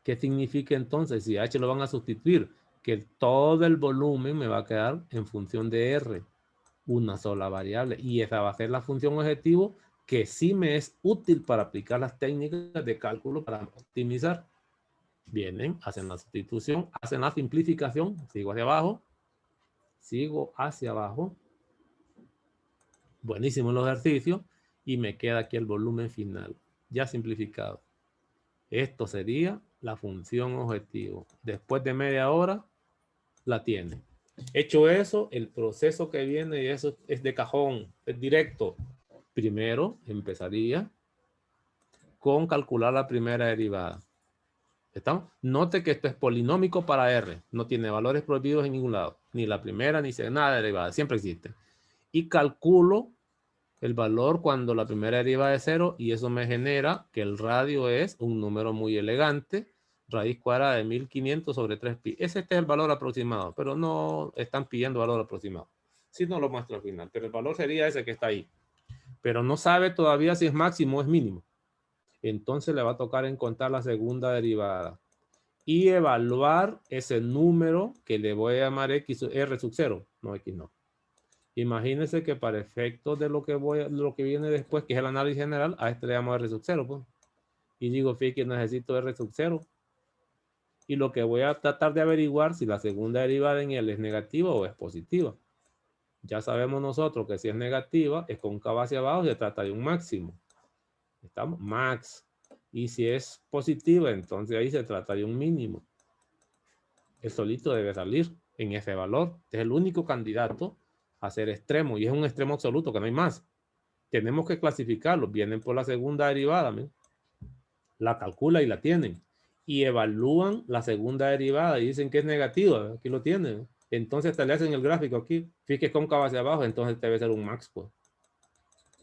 ¿Qué significa entonces? Si H lo van a sustituir, que todo el volumen me va a quedar en función de R, una sola variable. Y esa va a ser la función objetivo que sí me es útil para aplicar las técnicas de cálculo para optimizar. Vienen, hacen la sustitución, hacen la simplificación, sigo hacia abajo. Buenísimo el ejercicio y me queda aquí el volumen final, ya simplificado. Esto sería la función objetivo. Después de media hora, la tiene. Hecho eso, el proceso que viene, y eso es de cajón, es directo. Primero, empezaría con calcular la primera derivada. ¿Estamos? Note que esto es polinómico para R. No tiene valores prohibidos en ningún lado. Ni la primera, ni nada de derivada. Siempre existe. Y calculo el valor cuando la primera derivada es 0 y eso me genera que el radio es un número muy elegante, raíz cuadrada de 1500 sobre 3pi. Este es el valor aproximado, pero no están pidiendo valor aproximado. Si no lo muestro al final, pero el valor sería ese que está ahí. Pero no sabe todavía si es máximo o es mínimo. Entonces le va a tocar encontrar la segunda derivada y evaluar ese número que le voy a llamar x, r sub 0, no x no. Imagínense que para efectos de lo que viene después, que es el análisis general, a este le llamo R sub 0. Pues. Y digo, fíjate que necesito R sub 0. Y lo que voy a tratar de averiguar si la segunda derivada en él es negativa o es positiva. Ya sabemos nosotros que si es negativa, es cóncava hacia abajo, se trata de un máximo. ¿Estamos? Max. Y si es positiva, entonces ahí se trata de un mínimo. El solito debe salir en ese valor. Este es el único candidato a ser extremo y es un extremo absoluto que no hay más. Tenemos que clasificarlo. Vienen por la segunda derivada, ¿me? La calcula y la tienen y evalúan la segunda derivada y dicen que es negativa. Aquí lo tienen. Entonces te le hacen el gráfico aquí. Fíjate cóncava hacia abajo, entonces debe ser un max, pues.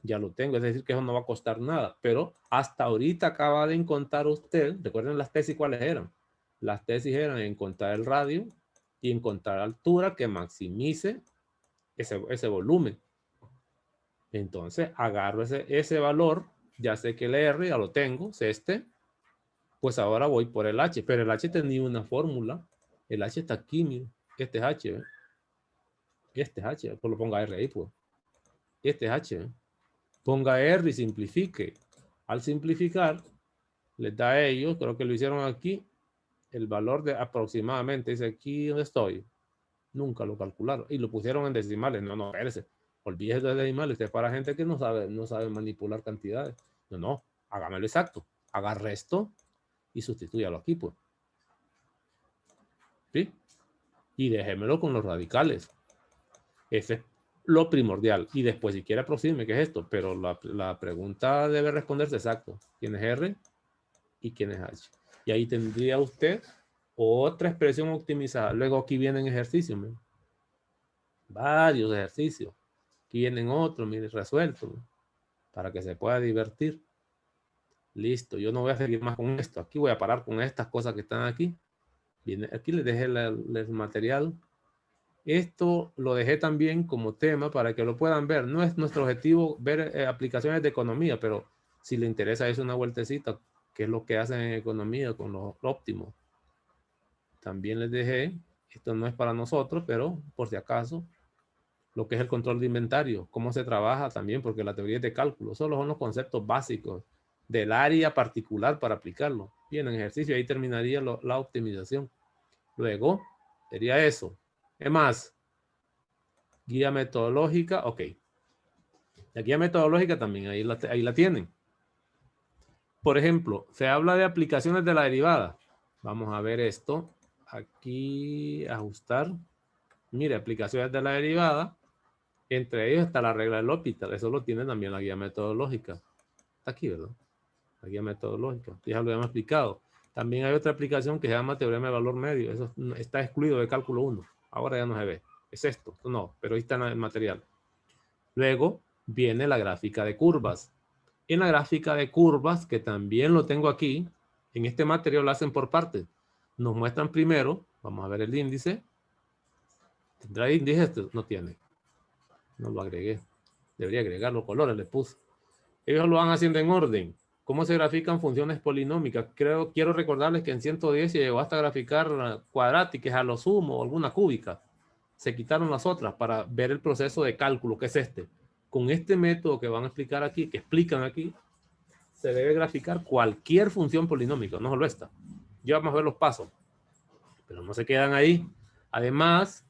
Ya lo tengo, es decir que eso no va a costar nada, pero hasta ahorita acaba de encontrar usted, recuerden las tesis cuáles eran. Las tesis eran encontrar el radio, y encontrar altura que maximice ese volumen. Entonces agarro ese valor, ya sé que el R ya lo tengo, es este, pues ahora voy por el H, pero el H tenía una fórmula, el H está aquí, miren, este es H, ¿eh? Este es H, pues lo ponga R ahí, pues. Este es H, ¿eh? Ponga R y simplifique. Al simplificar, les da a ellos, creo que lo hicieron aquí, el valor de aproximadamente, dice aquí donde estoy, nunca lo calcularon, y lo pusieron en decimales, no, espérese, olvídese de decimales, es para gente que no sabe manipular cantidades, no, hágamelo exacto, haga resto y sustitúyalo aquí, pues, ¿sí? Y déjemelo con los radicales, ese es lo primordial, y después si quiere aproxime, ¿qué es esto? Pero la pregunta debe responderse exacto, ¿quién es R y quién es H? Y ahí tendría usted otra expresión optimizada. Luego aquí vienen ejercicios, ¿me? Varios ejercicios. Aquí vienen otros, mire, resueltos, ¿me? Para que se pueda divertir. Listo, yo no voy a seguir más con esto. Aquí voy a parar con estas cosas que están aquí. Aquí les dejé el material. Esto lo dejé también como tema para que lo puedan ver. No es nuestro objetivo ver aplicaciones de economía, pero si le interesa es una vueltecita, que es lo que hacen en economía con lo óptimo. También les dejé, esto no es para nosotros, pero por si acaso, lo que es el control de inventario, cómo se trabaja también, porque la teoría es de cálculo, solo son los conceptos básicos del área particular para aplicarlo. Y en el ejercicio ahí terminaría la optimización. Luego, sería eso. Es más, guía metodológica, ok. La guía metodológica también, ahí la tienen. Por ejemplo, se habla de aplicaciones de la derivada. Vamos a ver esto. Aquí, ajustar. Mire, aplicaciones de la derivada. Entre ellos está la regla del L'Hopital. Eso lo tiene también la guía metodológica. Está aquí, ¿verdad? La guía metodológica. Ya lo habíamos explicado. También hay otra aplicación que se llama teorema de valor medio. Eso está excluido de cálculo 1. Ahora ya no se ve. Es esto. No, pero ahí está en el material. Luego viene la gráfica de curvas. En la gráfica de curvas, que también lo tengo aquí, en este material lo hacen por partes. Nos muestran primero, vamos a ver el índice. ¿Tendrá índice? Este no tiene. No lo agregué. Debería agregar los colores, le puse. Ellos lo van haciendo en orden. ¿Cómo se grafican funciones polinómicas? Quiero recordarles que en 110 se llegó hasta graficar cuadráticas a lo sumo o alguna cúbica. Se quitaron las otras para ver el proceso de cálculo, que es este. Con este método que van a explicar aquí, que explican aquí, se debe graficar cualquier función polinómica, no solo esta. Ya vamos a ver los pasos, pero no se quedan ahí. Además,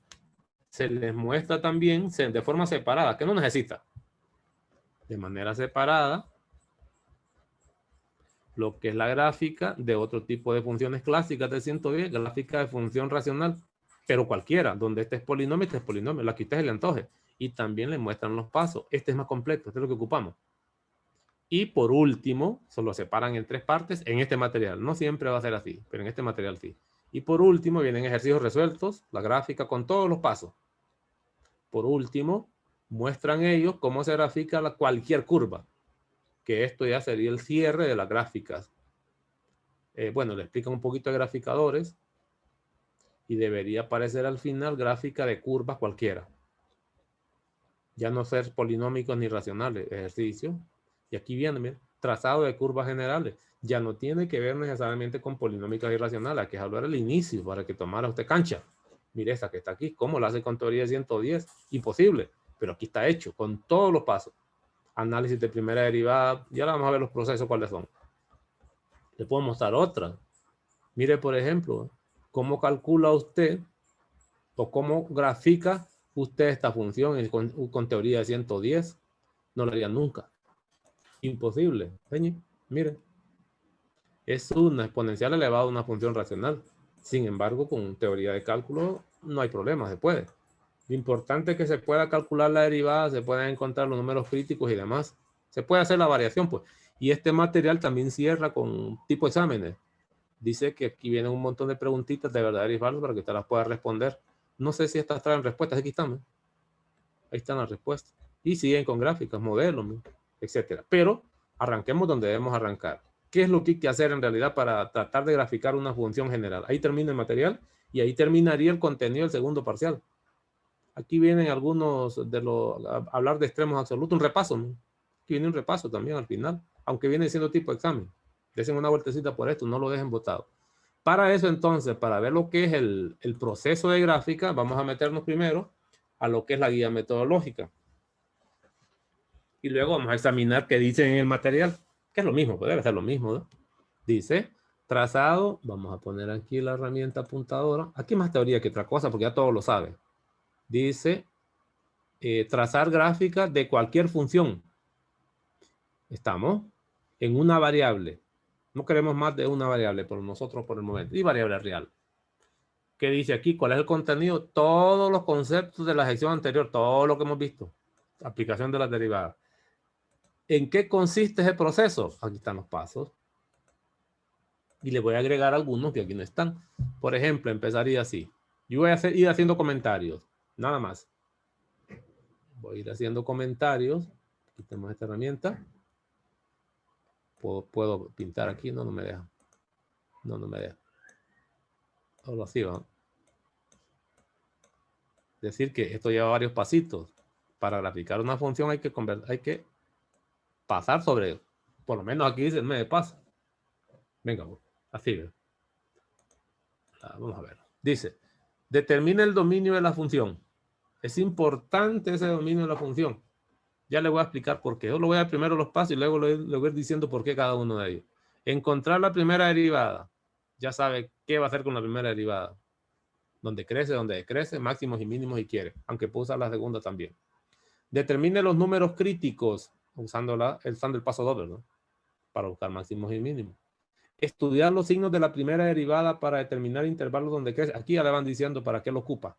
se les muestra también de forma separada, que no necesita. De manera separada, lo que es la gráfica de otro tipo de funciones clásicas de 110, gráfica de función racional, pero cualquiera, donde este es polinomio, la que usted se le antoje. Y también le muestran los pasos. Este es más completo, este es lo que ocupamos. Y por último, se lo separan en 3 partes en este material. No siempre va a ser así, pero en este material sí. Y por último, vienen ejercicios resueltos, la gráfica con todos los pasos. Por último, muestran ellos cómo se grafica cualquier curva, que esto ya sería el cierre de las gráficas. Bueno, le explican un poquito de graficadores y debería aparecer al final gráfica de curvas cualquiera. Ya no ser polinómicos ni racionales, ejercicio. Y aquí viene, miren, trazado de curvas generales. Ya no tiene que ver necesariamente con polinómicas irracionales, hay que hablar al inicio para que tomara usted cancha. Mire esta que está aquí, ¿cómo la hace con teoría de 110? Imposible, pero aquí está hecho con todos los pasos. Análisis de primera derivada, ya vamos a ver los procesos cuáles son. Le puedo mostrar otra. Mire, por ejemplo, cómo calcula usted o cómo grafica usted esta función con teoría de 110. No lo haría nunca. Imposible. Mire, es una exponencial elevada a una función racional. Sin embargo, con teoría de cálculo no hay problema, se puede. Lo importante es que se pueda calcular la derivada, se puedan encontrar los números críticos y demás. Se puede hacer la variación, pues. Y este material también cierra con tipo de exámenes. Dice que aquí vienen un montón de preguntitas de verdadero y falso para que usted las pueda responder. No sé si estas traen respuestas. Aquí están, ¿no? Ahí están las respuestas. Y siguen con gráficas, modelos, etcétera. Pero arranquemos donde debemos arrancar. ¿Qué es lo que hay que hacer en realidad para tratar de graficar una función general? Ahí termina el material Y ahí terminaría el contenido del segundo parcial. Aquí vienen algunos de los, hablar de extremos absolutos, un repaso, ¿no? Aquí viene un repaso también al final, aunque viene siendo tipo examen. Desen una vueltecita por esto, no lo dejen botado. Para eso entonces, para ver lo que es el proceso de gráfica, vamos a meternos primero a lo que es la guía metodológica. Y luego vamos a examinar qué dice en el material, que es lo mismo, puede ser lo mismo, ¿no? Dice, trazado, vamos a poner aquí la herramienta apuntadora. Aquí más teoría que otra cosa, porque ya todos lo saben. Dice, trazar gráfica de cualquier función. Estamos en una variable. No queremos más de una variable por nosotros por el momento. Y variable real. ¿Qué dice aquí? ¿Cuál es el contenido? Todos los conceptos de la sección anterior, todo lo que hemos visto. Aplicación de las derivadas. ¿En qué consiste ese proceso? Aquí están los pasos. Y le voy a agregar algunos que aquí no están. Por ejemplo, empezaría así. Yo voy a ir haciendo comentarios. Nada más. Voy a ir haciendo comentarios. Quitemos esta herramienta. Puedo pintar aquí. No me deja. No me deja. Solo así, ¿no? Decir que esto lleva varios pasitos. Para graficar una función hay que pasar sobre, por lo menos aquí dice el me pasa. Venga, así ve. Vamos a ver. Dice, determina el dominio de la función. Es importante ese dominio de la función. Ya le voy a explicar por qué. Yo lo voy a dar primero los pasos y luego le voy a ir diciendo por qué cada uno de ellos. Encontrar la primera derivada. Ya sabe qué va a hacer con la primera derivada. Donde decrece, máximos y mínimos y quiere. Aunque puedo usar la segunda también. Determine los números críticos usando el paso doble, ¿no? Para buscar máximos y mínimos. Estudiar los signos de la primera derivada para determinar intervalos donde crece. Aquí ya le van diciendo para qué lo ocupa.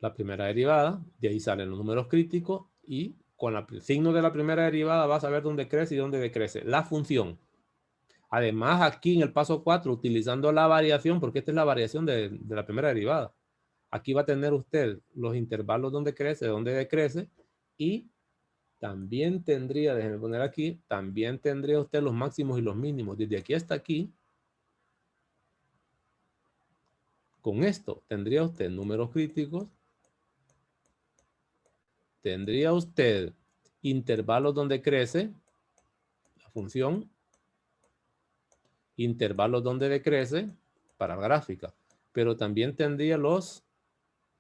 La primera derivada, de ahí salen los números críticos y con el signo de la primera derivada vas a ver dónde crece y dónde decrece. La función. Además, aquí en el paso 4, utilizando la variación, porque esta es la variación de la primera derivada. Aquí va a tener usted los intervalos donde crece, donde decrece y también tendría, déjenme poner aquí, también tendría usted los máximos y los mínimos. Desde aquí hasta aquí, con esto, tendría usted números críticos, tendría usted intervalos donde crece la función, intervalos donde decrece para la gráfica, pero también tendría los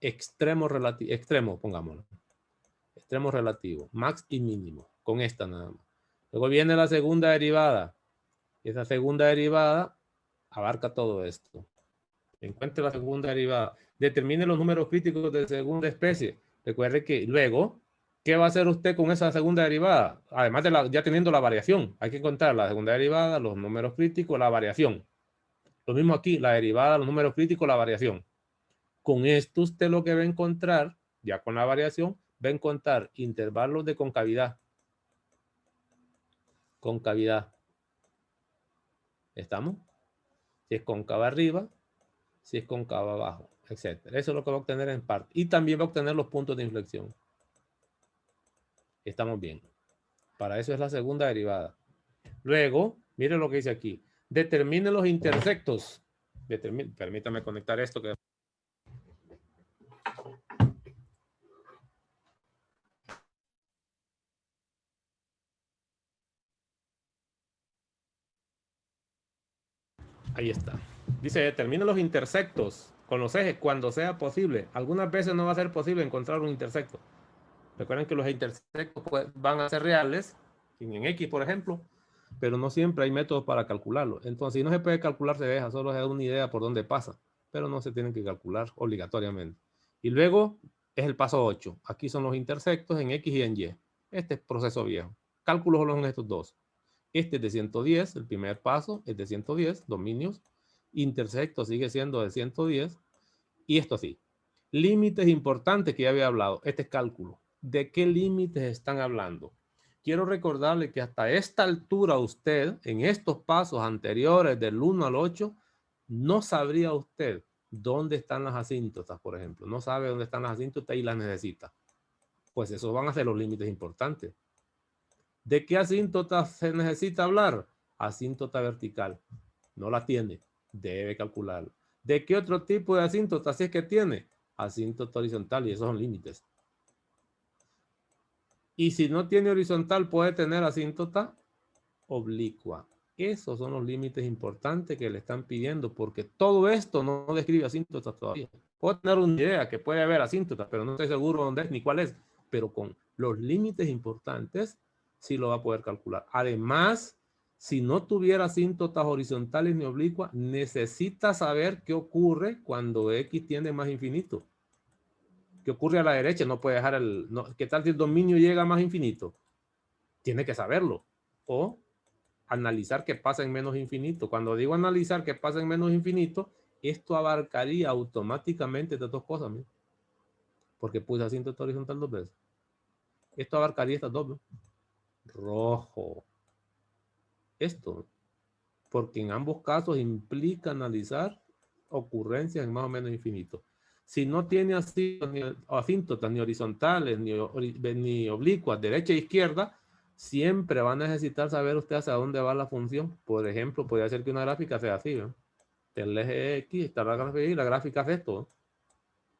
extremos relativos, pongámoslo, extremos relativos, max y mínimo, con esta nada más. Luego viene la segunda derivada. Esa segunda derivada abarca todo esto. Encuentre la segunda derivada. Determine los números críticos de segunda especie. Recuerde que luego, ¿qué va a hacer usted con esa segunda derivada? Además de ya teniendo la variación. Hay que encontrar la segunda derivada, los números críticos, la variación. Lo mismo aquí, la derivada, los números críticos, la variación. Con esto usted lo que va a encontrar, ya con la variación, va a encontrar intervalos de concavidad. Concavidad. ¿Estamos? Si es cóncava arriba, si es cóncava abajo, etc. Eso es lo que va a obtener en parte. Y también va a obtener los puntos de inflexión. Estamos bien. Para eso es la segunda derivada. Luego, miren lo que dice aquí. Determine los intersectos. Permítame conectar esto. Ahí está. Dice, determine los intersectos con los ejes cuando sea posible. Algunas veces no va a ser posible encontrar un intersecto. Recuerden que los intersectos van a ser reales, en X, por ejemplo, pero no siempre hay métodos para calcularlo. Entonces, si no se puede calcular, se deja, solo se da una idea por dónde pasa, pero no se tienen que calcular obligatoriamente. Y luego es el paso 8. Aquí son los intersectos en X y en Y. Este es proceso viejo. Cálculos solo son estos dos. Este es de 110, el primer paso es de 110, dominios. Intersecto sigue siendo de 110. Y esto sí. Límites importantes que ya había hablado. Este es cálculo. ¿De qué límites están hablando? Quiero recordarle que hasta esta altura usted, en estos pasos anteriores del 1 al 8, no sabría usted dónde están las asíntotas, por ejemplo. No sabe dónde están las asíntotas y las necesita. Pues esos van a ser los límites importantes. ¿De qué asíntota se necesita hablar? Asíntota vertical. No la tiene. Debe calcularlo. ¿De qué otro tipo de asíntota si es que tiene? Asíntota horizontal, y esos son límites. Y si no tiene horizontal, puede tener asíntota oblicua. Esos son los límites importantes que le están pidiendo, porque todo esto no describe asíntotas todavía. Puedo tener una idea que puede haber asíntotas, pero no estoy seguro dónde es ni cuál es. Pero con los límites importantes, sí lo va a poder calcular. Además, si no tuviera asíntotas horizontales ni oblicuas, necesita saber qué ocurre cuando X tiende más infinito. ¿Qué ocurre a la derecha? No puede dejar el... No, ¿qué tal si el dominio llega a más infinito? Tiene que saberlo. O analizar qué pasa en menos infinito. Cuando digo analizar qué pasa en menos infinito, esto abarcaría automáticamente estas dos cosas, ¿no? Porque puse asíntota horizontal 2 veces. Esto abarcaría estas dos, ¿no? Rojo. Esto, porque en ambos casos implica analizar ocurrencias en más o menos infinito. Si no tiene asíntotas ni horizontales ni oblicuas, derecha e izquierda, siempre va a necesitar saber usted hacia dónde va la función. Por ejemplo, podría ser que una gráfica sea así, ¿no? El eje X está la gráfica y la gráfica es esto, ¿no?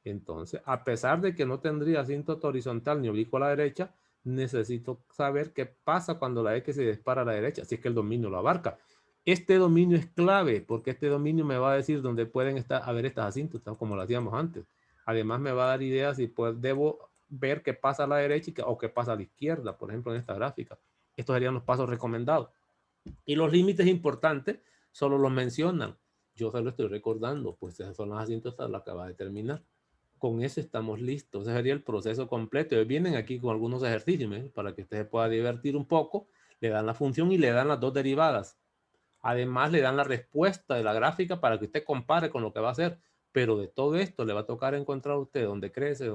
Entonces, a pesar de que no tendría asíntota horizontal ni oblicua a la derecha, necesito saber qué pasa cuando la X se dispara a la derecha, si es que el dominio lo abarca. Este dominio es clave porque este dominio me va a decir dónde pueden haber estas asíntotas, como lo hacíamos antes. Además, me va a dar ideas si debo ver qué pasa a la derecha o qué pasa a la izquierda, por ejemplo, en esta gráfica. Estos serían los pasos recomendados. Y los límites importantes solo los mencionan. Yo se lo estoy recordando, pues esas son las asíntotas las que va a determinar. Con eso estamos listos. Ese sería el proceso completo. Vienen aquí con algunos ejercicios, ¿eh? Para que usted se pueda divertir un poco. Le dan la función y le dan las dos derivadas. Además, le dan la respuesta de la gráfica para que usted compare con lo que va a hacer. Pero de todo esto le va a tocar encontrar a usted dónde crece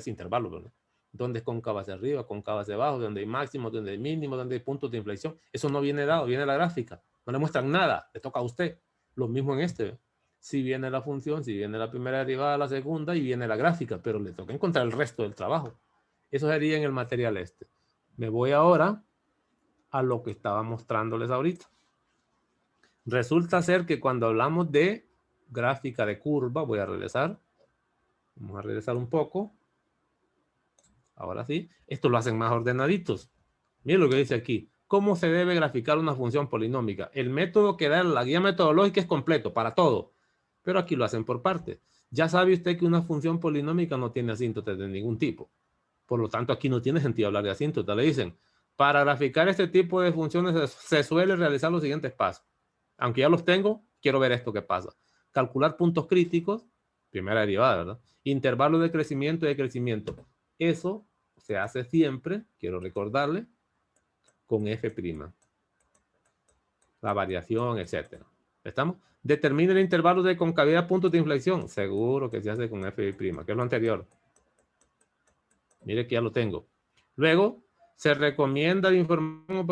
intervalos, ¿verdad? Dónde es cóncava hacia arriba, cóncava hacia abajo, dónde hay máximos, dónde hay mínimos, dónde hay puntos de inflexión. Eso no viene dado, viene la gráfica. No le muestran nada, le toca a usted. Lo mismo en este, ¿eh? Si viene la función, si viene la primera derivada, la segunda y viene la gráfica, pero le toca encontrar el resto del trabajo. Eso sería en el material este. Me voy ahora a lo que estaba mostrándoles ahorita. Resulta ser que cuando hablamos de gráfica de curva, voy a regresar. Vamos a regresar un poco. Ahora sí. Esto lo hacen más ordenaditos. Miren lo que dice aquí. ¿Cómo se debe graficar una función polinómica? El método que da la guía metodológica es completo para todo. Pero aquí lo hacen por partes. Ya sabe usted que una función polinómica no tiene asíntotas de ningún tipo. Por lo tanto, aquí no tiene sentido hablar de asíntotas. Le dicen, para graficar este tipo de funciones se suele realizar los siguientes pasos. Aunque ya los tengo, quiero ver esto que pasa. Calcular puntos críticos, primera derivada, ¿verdad? Intervalos de crecimiento y decrecimiento. Eso se hace siempre, quiero recordarle, con F'. La variación, etcétera. ¿Estamos? Determina el intervalo de concavidad puntos de inflexión. Seguro que se hace con F', que es lo anterior. Mire que ya lo tengo. Luego, se recomienda información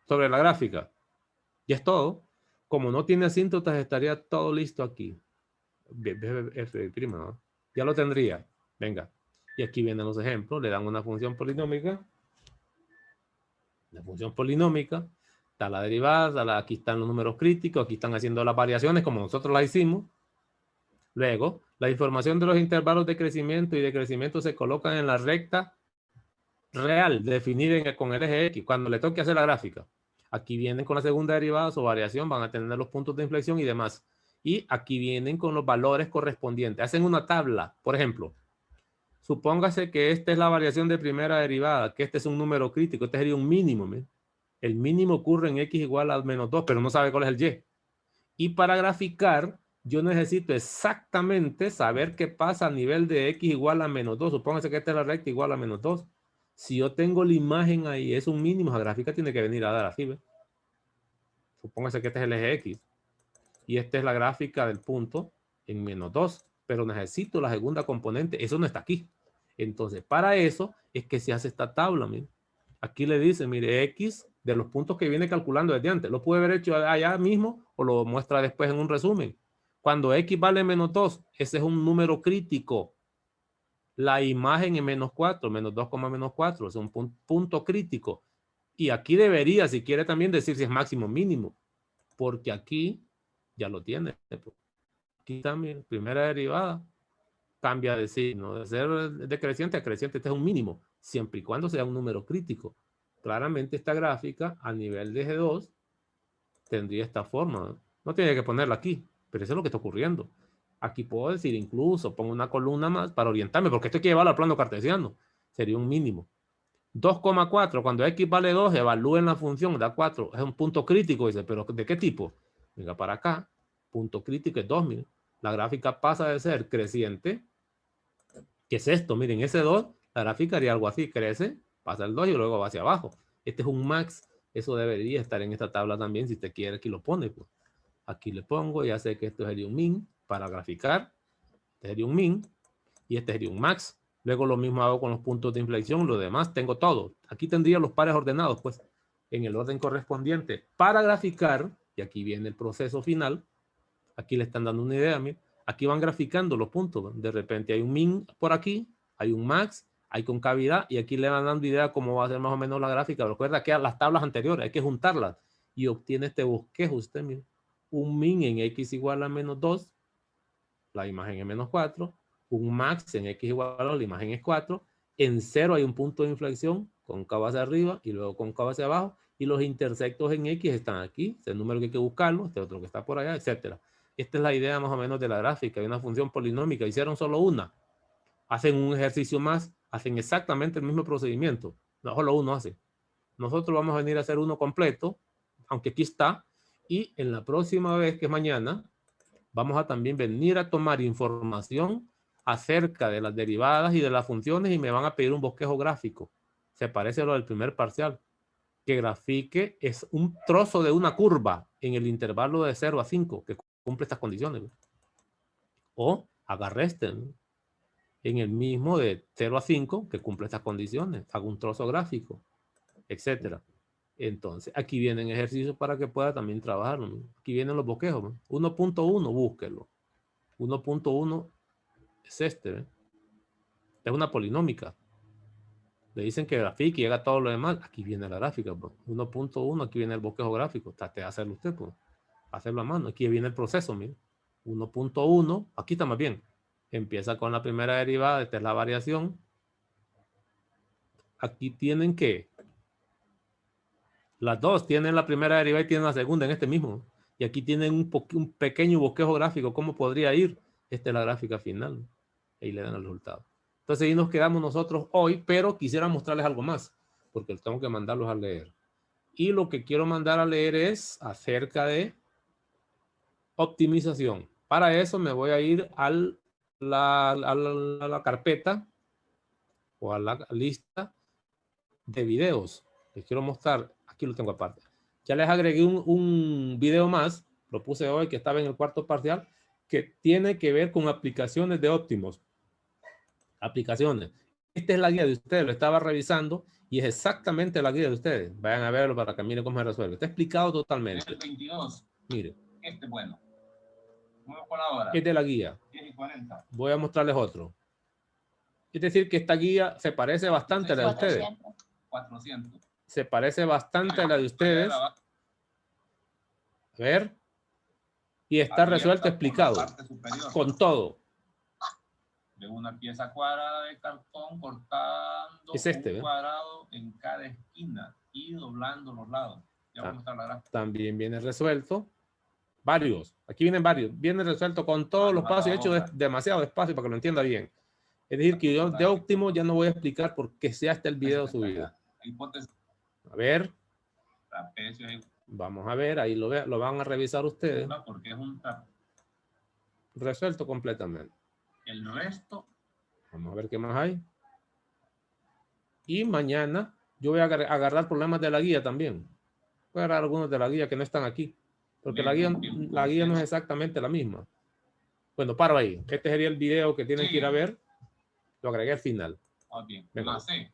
sobre la gráfica. Y es todo. Como no tiene asíntotas, estaría todo listo aquí. F', ¿no? Ya lo tendría. Venga. Y aquí vienen los ejemplos. Le dan una función polinómica. La función polinómica. Está la derivada. Aquí están los números críticos. Aquí están haciendo las variaciones como nosotros las hicimos. Luego, la información de los intervalos de crecimiento y decrecimiento se colocan en la recta real, definida con el eje X, cuando le toque hacer la gráfica. Aquí vienen con la segunda derivada, su variación, van a tener los puntos de inflexión y demás. Y aquí vienen con los valores correspondientes. Hacen una tabla, por ejemplo. Supóngase que esta es la variación de primera derivada, que este es un número crítico, este sería un mínimo. ¿Me? El mínimo ocurre en X igual a menos 2, pero no sabe cuál es el Y. Y para graficar, yo necesito exactamente saber qué pasa a nivel de X igual a menos 2. Supóngase que esta es la recta igual a menos 2. Si yo tengo la imagen ahí, es un mínimo, la gráfica tiene que venir a dar así, ¿ve? Supóngase que este es el eje X. Y esta es la gráfica del punto en menos 2. Pero necesito la segunda componente. Eso no está aquí. Entonces, para eso es que se hace esta tabla. Mire. Aquí le dice, mire, X de los puntos que viene calculando desde antes. Lo puede haber hecho allá mismo o lo muestra después en un resumen. Cuando X vale menos 2, ese es un número crítico. La imagen es menos 4, menos 2, menos 4, es un punto crítico. Y aquí debería, si quiere, también decir si es máximo o mínimo, porque aquí ya lo tiene. Aquí también, primera derivada, cambia de signo, de ser decreciente a creciente. Este es un mínimo, siempre y cuando sea un número crítico. Claramente esta gráfica a nivel de G2 tendría esta forma. No tiene que ponerla aquí, pero eso es lo que está ocurriendo. Aquí puedo decir incluso, pongo una columna más para orientarme, porque esto hay que llevarlo al plano cartesiano. Sería un mínimo. 2,4, cuando x vale 2, evalúen la función, da 4. Es un punto crítico, dice, pero ¿de qué tipo? Venga para acá, punto crítico es 2000. La gráfica pasa de ser creciente. ¿Qué es esto? Miren, ese 2, la gráfica haría algo así, crece, pasa el 2 y luego va hacia abajo. Este es un max, eso debería estar en esta tabla también, si usted quiere, aquí lo pone. Pues. Aquí le pongo, ya sé que esto sería un min para graficar, este sería un min y este sería un max. Luego lo mismo hago con los puntos de inflexión, lo demás tengo todo. Aquí tendría los pares ordenados, pues, en el orden correspondiente. Para graficar, y aquí viene el proceso final, aquí le están dando una idea, miren. Aquí van graficando los puntos. De repente hay un min por aquí, hay un max, hay concavidad, y aquí le van dando idea cómo va a ser más o menos la gráfica. Recuerda que a las tablas anteriores hay que juntarlas y obtiene este bosquejo. Usted, mire, un min en x igual a menos 2, la imagen es menos 4, un max en x igual a 2, la imagen es 4, en 0 hay un punto de inflexión, cóncavo hacia arriba y luego cóncavo hacia abajo, y los intersectos en x están aquí, este es el número que hay que buscarlo, este otro que está por allá, etcétera. Esta es la idea más o menos de la gráfica, de una función polinómica, hicieron solo una, hacen un ejercicio más, hacen exactamente el mismo procedimiento, no solo uno hace. Nosotros vamos a venir a hacer uno completo, aunque aquí está, y en la próxima vez, que es mañana, vamos a también venir a tomar información acerca de las derivadas y de las funciones y me van a pedir un bosquejo gráfico. Se parece a lo del primer parcial. Que grafique es un trozo de una curva en el intervalo de 0 a 5 que cumple estas condiciones. O agarre este, ¿no? En el mismo de 0 a 5 que cumple estas condiciones. Hago un trozo gráfico, etcétera. Entonces, aquí vienen ejercicios para que pueda también trabajar. ¿No? Aquí vienen los bosquejos. ¿no? 1.1, búsquelo. 1.1 es este. ¿eh? Es una polinómica. Le dicen que grafique y haga todo lo demás. Aquí viene la gráfica. Pues. 1.1, aquí viene el bosquejo gráfico. Trate de hacerlo usted. Pues. Hacerlo a mano. Aquí viene el proceso. 1.1, aquí está más bien. Empieza con la primera derivada. Esta es la variación. Aquí tienen que las dos tienen la primera derivada y tienen la segunda en este mismo. Y aquí tienen un pequeño bosquejo gráfico. ¿Cómo podría ir? Esta es la gráfica final. Ahí le dan el resultado. Entonces ahí nos quedamos nosotros hoy, pero quisiera mostrarles algo más, porque tengo que mandarlos a leer. Y lo que quiero mandar a leer es acerca de optimización. Para eso me voy a ir a la carpeta o a la lista de videos. Les quiero mostrar, aquí lo tengo aparte. Ya les agregué un video más, lo puse hoy que estaba en el cuarto parcial, que tiene que ver con aplicaciones de Optimus. Aplicaciones. Esta es la guía de ustedes, lo estaba revisando y es exactamente la guía de ustedes. Vayan a verlo para que miren cómo se resuelve. Está explicado totalmente. El 22. Mire. Este es bueno. Vamos con la hora. Esta es la guía. 10:40. Voy a mostrarles otro. Es decir, que esta guía se parece bastante a la de ustedes. 400. Se parece bastante a la de ustedes. A ver. Y está resuelto, explicado. Con todo. De una pieza cuadrada de cartón cortando es este, un cuadrado en cada esquina y doblando los lados. Ya vamos a mostrar la gráfica. También viene resuelto. Varios. Aquí vienen varios. Viene resuelto con todos los pasos. He hecho demasiado despacio para que lo entienda bien. Es decir, que yo de óptimo ya no voy a explicar porque ya está el video subido. A ver. Vamos a ver. Ahí lo van a revisar ustedes. Porque es un resuelto completamente. El resto. Vamos a ver qué más hay. Y mañana yo voy a agarrar problemas de la guía también. Voy a agarrar algunos de la guía que no están aquí. Porque la guía no es exactamente la misma. Bueno, paro ahí. Este sería el video que tienen que ir a ver. Lo agregué al final. Okay. Una C.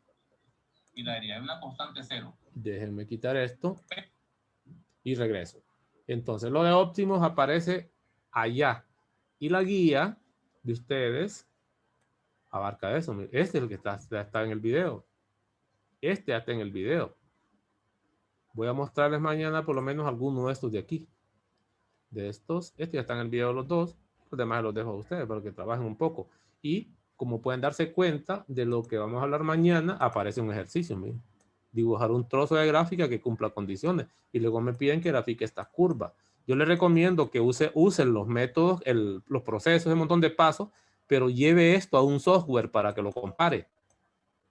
Y la derivada es una constante 0. Déjenme quitar esto. Y regreso. Entonces, lo de óptimos aparece allá. Y la guía de ustedes abarca eso. Este es el que está en el video. Este está en el video. Voy a mostrarles mañana por lo menos algunos de estos de aquí. De estos, ya está en el video de los dos. Los demás los dejo a ustedes para que trabajen un poco. Y como pueden darse cuenta de lo que vamos a hablar mañana, aparece un ejercicio. Miren. Dibujar un trozo de gráfica que cumpla condiciones. Y luego me piden que grafique esta curva. Yo les recomiendo que usen los métodos, los procesos, un montón de pasos, pero lleve esto a un software para que lo compare.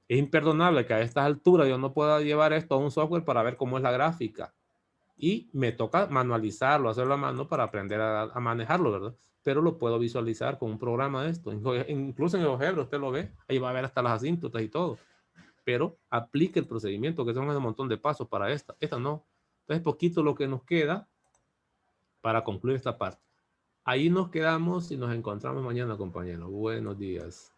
Es imperdonable que a estas alturas yo no pueda llevar esto a un software para ver cómo es la gráfica. Y me toca manualizarlo, hacerlo a mano para aprender a manejarlo, ¿verdad? Pero lo puedo visualizar con un programa de esto. Incluso en el GeoGebra usted lo ve, ahí va a ver hasta las asíntotas y todo. Pero aplique el procedimiento, que son un montón de pasos para esta. Esta no. Entonces, poquito lo que nos queda para concluir esta parte. Ahí nos quedamos y nos encontramos mañana, compañeros. Buenos días.